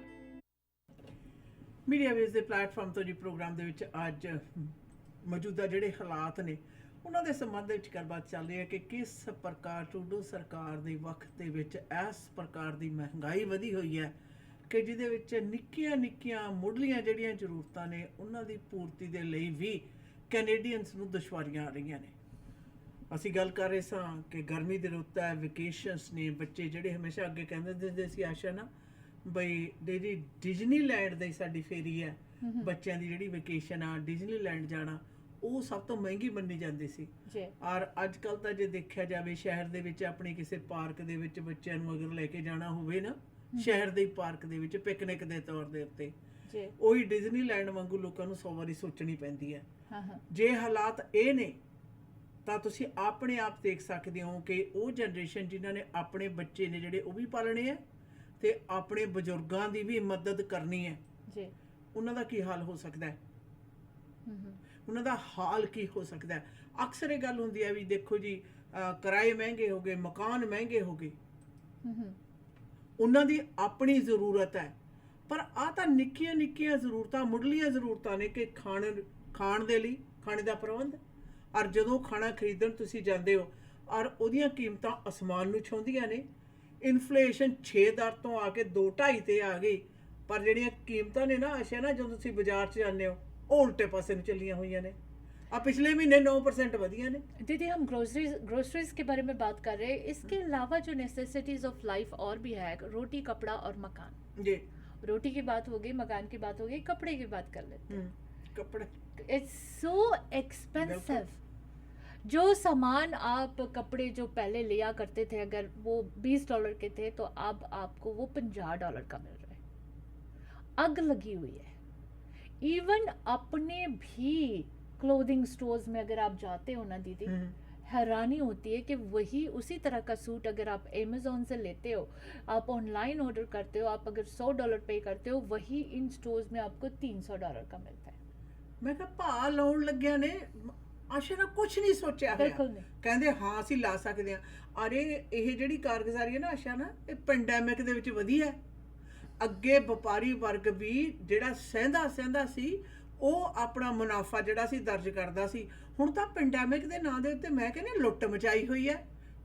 Media waves ਦੇ ਪਲੇਟਫਾਰਮ ਤੋਂ ਜੀ ਪ੍ਰੋਗਰਾਮ ਦੇ ਵਿੱਚ ਅੱਜ ਮੌਜੂਦਾ ਜਿਹੜੇ ਹਾਲਾਤ ਨੇ ਉਹਨਾਂ ਦੇ ਸੰਬੰਧ ਵਿੱਚ ਗੱਲਬਾਤ ਚੱਲ ਰਹੀ ਹੈ ਕਿ ਕਿਸ ਪ੍ਰਕਾਰ ਟਰੂਡੋ ਸਰਕਾਰ ਦੇ ਵਕਤ ਦੇ ਵਿੱਚ ਇਸ ਪ੍ਰਕਾਰ ਦੀ ਮਹਿੰਗਾਈ ਵਧੀ ਹੋਈ ਹੈ ਕਿ ਜਿਹਦੇ ਵਿੱਚ ਨਿੱਕੀਆਂ ਮੁੱਢਲੀਆਂ ਜਿਹੜੀਆਂ ਜ਼ਰੂਰਤਾਂ ਨੇ ਉਹਨਾਂ ਦੀ ਪੂਰਤੀ ਦੇ ਲਈ ਵੀ ਕੈਨੇਡੀਅਨਸ ਨੂੰ ਦੁਸ਼ਵਾਰੀਆਂ ਆ ਰਹੀਆਂ ਨੇ। ਅਸੀਂ ਗੱਲ ਕਰ ਰਹੇ ਸਾਂ ਕਿ ਗਰਮੀ ਦੀ ਰੁੱਤ ਹੈ, ਵੈਕੇਸ਼ਨਸ ਨੇ, ਬੱਚੇ ਜਿਹੜੇ ਹਮੇਸ਼ਾ ਅੱਗੇ ਕਹਿੰਦੇ ਹੁੰਦੇ ਸੀ ਆਸ਼ਾ ਨਾ ਬਈ ਜਿਹੜੀ ਡਿਜ਼ਨੀਲੈਂਡ ਦੀ ਸਾਡੀ ਫੇਰੀ ਹੈ, ਬੱਚਿਆਂ ਦੀ ਜਿਹੜੀ ਵੈਕੇਸ਼ਨ ਆ ਡਿਜ਼ਨੀਲੈਂਡ ਜਾਣਾ ਉਹ ਸਭ ਤੋਂ ਮਹਿੰਗੀ ਮੰਨੀ ਜਾਂਦੀ ਸੀ। ਔਰ ਅੱਜ ਕੱਲ੍ਹ ਤਾਂ ਜੇ ਦੇਖਿਆ ਜਾਵੇ ਸ਼ਹਿਰ ਦੇ ਵਿੱਚ ਆਪਣੀ ਕਿਸੇ ਪਾਰਕ ਦੇ ਵਿੱਚ ਬੱਚਿਆਂ ਨੂੰ ਅਗਰ ਲੈ ਕੇ ਜਾਣਾ ਹੋਵੇ ਨਾ, ਸ਼ਹਿਰ ਦੇ ਪਾਰਕ ਦੇ ਵਿੱਚ ਪਿਕਨਿਕ ਦੇ ਤੌਰ ਦੇ ਉੱਤੇ, ਉਹੀ ਡਿਜ਼ਨੀਲੈਂਡ ਵਾਂਗੂ ਲੋਕਾਂ ਨੂੰ 100 ਵਾਰੀ ਸੋਚਣੀ ਪੈਂਦੀ ਹੈ। ਜੇ ਹਾਲਾਤ ਇਹ ਨੇ ਤਾਂ ਤੁਸੀਂ ਆਪਣੇ ਆਪ ਦੇਖ ਸਕਦੇ ਹੋ ਕਿ ਉਹ ਜਨਰੇਸ਼ਨ ਜਿਨ੍ਹਾਂ ਨੇ ਆਪਣੇ ਬੱਚੇ ਨੇ ਜਿਹੜੇ ਉਹ ਵੀ ਪਾਲਣੇ ਆ ਤੇ ਆਪਣੇ ਬਜ਼ੁਰਗਾਂ ਦੀ ਵੀ ਮਦਦ ਕਰਨੀ ਹੈ ਜੀ, ਉਹਨਾਂ ਦਾ ਕੀ ਹਾਲ ਹੋ ਸਕਦਾ ਹੈ, ਉਹਨਾਂ ਦਾ ਹਾਲ ਕੀ ਹੋ ਸਕਦਾ ਹੈ। ਅਕਸਰ ਇਹ ਗੱਲ ਹੁੰਦੀ ਹੈ ਵੀ ਦੇਖੋ ਜੀ ਕਿਰਾਏ ਮਹਿੰਗੇ ਹੋ ਗਏ, ਮਕਾਨ ਮਹਿੰਗੇ ਹੋ ਗਏ, ਉਹਨਾਂ ਦੀ ਆਪਣੀ ਜ਼ਰੂਰਤ ਹੈ। ਪਰ ਆਹ ਤਾਂ ਨਿੱਕੀਆਂ ਜ਼ਰੂਰਤਾਂ, ਮੁੱਢਲੀਆਂ ਜ਼ਰੂਰਤਾਂ ਨੇ ਕਿ ਖਾਣ ਦੇ ਲਈ ਖਾਣੇ ਦਾ ਪ੍ਰਬੰਧ। ਔਰ ਜਦੋਂ ਖਾਣਾ ਖਰੀਦਣ ਤੁਸੀਂ ਜਾਂਦੇ ਹੋ ਔਰ ਉਹਦੀਆਂ ਕੀਮਤਾਂ ਅਸਮਾਨ ਨੂੰ ਛੂੰਹਦੀਆਂ ਨੇ। ਇਨਫਲੇਸ਼ਨ 6 ਦਰ ਤੋਂ ਆ ਕੇ 2-2.5 ਤੇ ਆ ਗਈ, ਪਰ ਜਿਹੜੀਆਂ ਕੀਮਤਾਂ ਨੇ ਨਾ ਅਸ਼ਾ ਨਾ ਜਦੋਂ ਤੁਸੀਂ ਬਾਜ਼ਾਰ 'ਚ ਜਾਂਦੇ ਹੋ ਉਹ ਉਲਟੇ ਪਾਸੇ ਨੂੰ ਚੱਲੀਆਂ ਹੋਈਆਂ ਨੇ। ਆ ਪਿछले महीने 9% बढ़िया ने। दीदी हम ग्रोसरीज के बारे में बात कर रहे हैं, इसके अलावा जो नेसेसिटीज ऑफ लाइफ और भी है, रोटी, कपड़ा और मकान। जी, रोटी की बात हो गई, मकान की बात हो गई, कपड़े की बात कर लेते हैं। कपड़े इट्स सो एक्सपेंसिव। जो सामान आप कपड़े जो पहले लिया करते थे अगर वो $20 के थे तो अब आपको वो $50 का मिल रहा है। अग लगी हुई है। इवन अपने भी क्लोथिंग स्टोर्स में अगर आप जाते हो ना दीदी, हैरानी होती है कि वही उसी तरह का सूट अगर आप अमेज़ॉन से लेते हो, आप ऑनलाइन ऑर्डर करते हो, आप अगर $100 पे करते हो, वही इन स्टोर्स में आपको $300 का मिलता है। ਮੈਂ ਕਿਹਾ ਭਾ ਲਾਉਣ ਲੱਗਿਆ ਨੇ ਆਸ਼ਾ ਨੇ ਕੁਝ ਨਹੀਂ ਸੋਚਿਆ ਹੋਇਆ। ਬਿਲਕੁਲ ਨਹੀਂ। ਕਹਿੰਦੇ ਹਾਂ ਅਸੀਂ ਲਾ ਸਕਦੇ ਹਾਂ। ਅਰੇ ਇਹ ਜਿਹੜੀ ਕਾਰਗੁਜ਼ਾਰੀ ਹੈ ਨਾ ਆਸ਼ਾ ਨਾ, ਇਹ ਪੈਂਡੈਮਿਕ ਦੇ ਵਿੱਚ ਵਧੀਆ ਹੈ। ਅੱਗੇ ਵਪਾਰੀ ਵਰਗ ਵੀ ਜਿਹੜਾ ਸਹਿੰਦਾ ਸੀ ਉਹ ਆਪਣਾ ਮੁਨਾਫਾ ਜਿਹੜਾ ਸੀ ਦਰਜ ਕਰਦਾ ਸੀ। ਹੁਣ ਤਾਂ ਪੈਂਡੈਮਿਕ ਦੇ ਨਾਂ ਦੇ ਉੱਤੇ ਮੈਂ ਕਹਿੰਦੀ ਲੁੱਟ ਮਚਾਈ ਹੋਈ ਹੈ,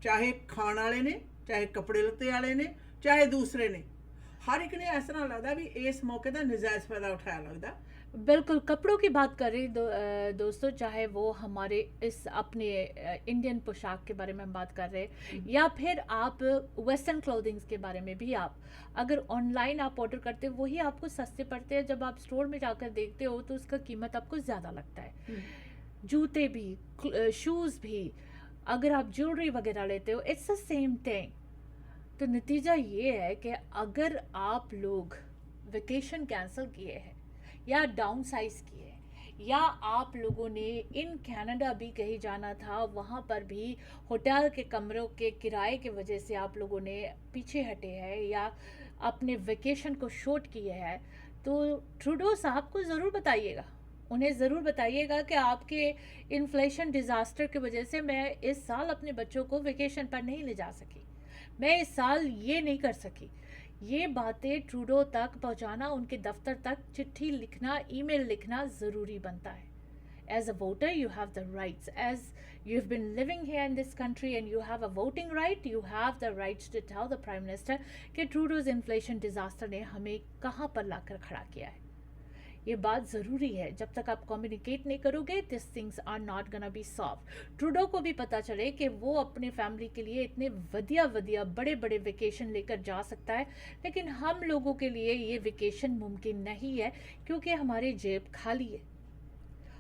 ਚਾਹੇ ਖਾਣ ਵਾਲੇ ਨੇ, ਚਾਹੇ ਕੱਪੜੇ ਲੱਤੇ ਵਾਲੇ ਨੇ, ਚਾਹੇ ਦੂਸਰੇ ਨੇ। ਹਰ ਇੱਕ ਨੇ ਇਸ ਤਰ੍ਹਾਂ ਲੱਗਦਾ ਵੀ ਇਸ ਮੌਕੇ ਦਾ ਨਜਾਇਜ਼ ਫਾਇਦਾ ਉਠਾਇਆ ਲੱਗਦਾ। बिल्कुल, कपड़ों की बात करें दोस्तों, चाहे वो हमारे इस अपने इंडियन पोशाक के बारे में हम बात कर रहे हैं या फिर आप वेस्टर्न क्लोथिंग्स के बारे में भी, आप अगर ऑनलाइन आप ऑर्डर करते हो वही आपको सस्ते पड़ते हैं। जब आप स्टोर में जाकर देखते हो तो उसका कीमत आपको ज़्यादा लगता है। जूते भी, शूज़ भी, अगर आप ज्वेलरी वगैरह लेते हो, इट्स द सेम थिंग। तो नतीजा ये है कि अगर आप लोग वेकेशन कैंसिल किए हैं या डाउन साइज किए, या आप लोगों ने इन कनाडा भी कहीं जाना था, वहाँ पर भी होटल के कमरों के किराए की वजह से आप लोगों ने पीछे हटे हैं या अपने वेकेशन को शॉर्ट किए हैं, तो ट्रूडो साहब को ज़रूर बताइएगा, उन्हें ज़रूर बताइएगा कि आपके इन्फ्लेशन डिज़ास्टर की वजह से मैं इस साल अपने बच्चों को वेकेशन पर नहीं ले जा सकी, मैं इस साल ये नहीं कर सकी। ये बातें ट्रूडो तक पहुंचाना, उनके दफ्तर तक चिट्ठी लिखना, ईमेल लिखना ज़रूरी बनता है। As a voter you have the rights, as you have been living here in this country and you have a voting right, you have the rights to tell the prime minister कि Trudeau's inflation disaster ने हमें कहाँ पर लाकर खड़ा किया है। ये बात ज़रूरी है। जब तक आप कम्युनिकेट नहीं करोगे, this things are not gonna be solve. Trudeau को भी पता चले कि वो अपने फैमिली के लिए इतने वधिया बड़े बड़े वेकेशन लेकर जा सकता है, लेकिन हम लोगों के लिए ये वेकेशन मुमकिन नहीं है क्योंकि हमारी जेब खाली है।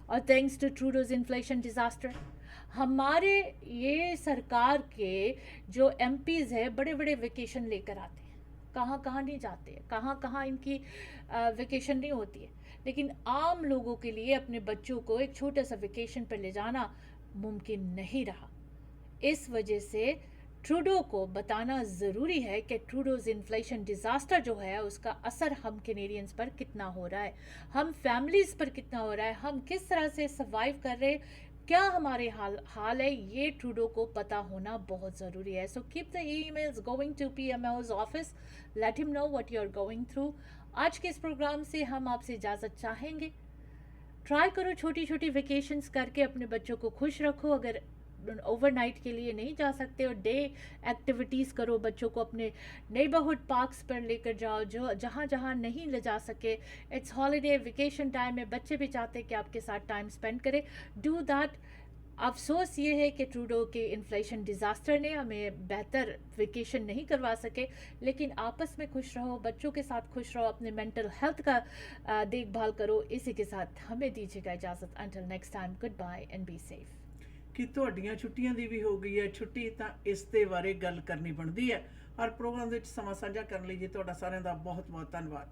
और थैंक्स टू ट्रूडोज इन्फ्लेशन डिज़ास्टर, हमारे ये सरकार के जो MPs है बड़े बड़े वेकेशन लेकर आते हैं, कहाँ कहाँ नहीं जाते हैं, कहाँ कहाँ इनकी वेकेशन नहीं होती है, लेकिन आम लोगों के लिए अपने बच्चों को एक छोटा सा वेकेशन पर ले जाना मुमकिन नहीं रहा। इस वजह से ट्रूडो को बताना ज़रूरी है कि ट्रूडोज इन्फ्लेशन डिज़ास्टर जो है उसका असर हम कैनेडियंस पर कितना हो रहा है, हम फैमिलीज़ पर कितना हो रहा है, हम किस तरह से सर्वाइव कर रहे हैं, क्या हमारे हाल है, ये ट्रूडो को पता होना बहुत ज़रूरी है। So keep the emails going to PMO's office, let him know what you are going through. आज के इस प्रोग्राम से हम आपसे इजाज़त चाहेंगे। ट्राई करो छोटी छोटी वेकेशंस करके अपने बच्चों को खुश रखो। अगर ओवरनाइट के लिए नहीं जा सकते और डे एक्टिविटीज़ करो, बच्चों को अपने नेबरहुड पार्क्स पर लेकर जाओ, जो जहाँ जहाँ नहीं ले जा सके। इट्स हॉलीडे, वेकेशन टाइम में बच्चे भी चाहते हैं कि आपके साथ टाइम स्पेंड करें, डू दैट। अफसोस ये है कि ट्रूडो के इन्फ्लेशन डिज़ास्टर ने हमें बेहतर वेकेशन नहीं करवा सके, लेकिन आपस में खुश रहो, बच्चों के साथ खुश रहो, अपने मेंटल हेल्थ का देखभाल करो। इसी के साथ हमें दीजिएगा इजाज़त। Until next time, goodbye and be safe. ਕਿ ਤੁਹਾਡੀਆਂ ਛੁੱਟੀਆਂ ਦੀ ਵੀ ਹੋ ਗਈ ਹੈ ਛੁੱਟੀ, ਤਾਂ ਇਸ ਦੇ ਬਾਰੇ ਗੱਲ ਕਰਨੀ ਬਣਦੀ ਹੈ। ਔਰ ਪ੍ਰੋਗਰਾਮ ਦੇ ਵਿੱਚ ਸਮਾਂ ਸਾਂਝਾ ਕਰਨ ਲਈ ਜੀ ਤੁਹਾਡਾ ਸਾਰਿਆਂ ਦਾ ਬਹੁਤ ਬਹੁਤ ਧੰਨਵਾਦ।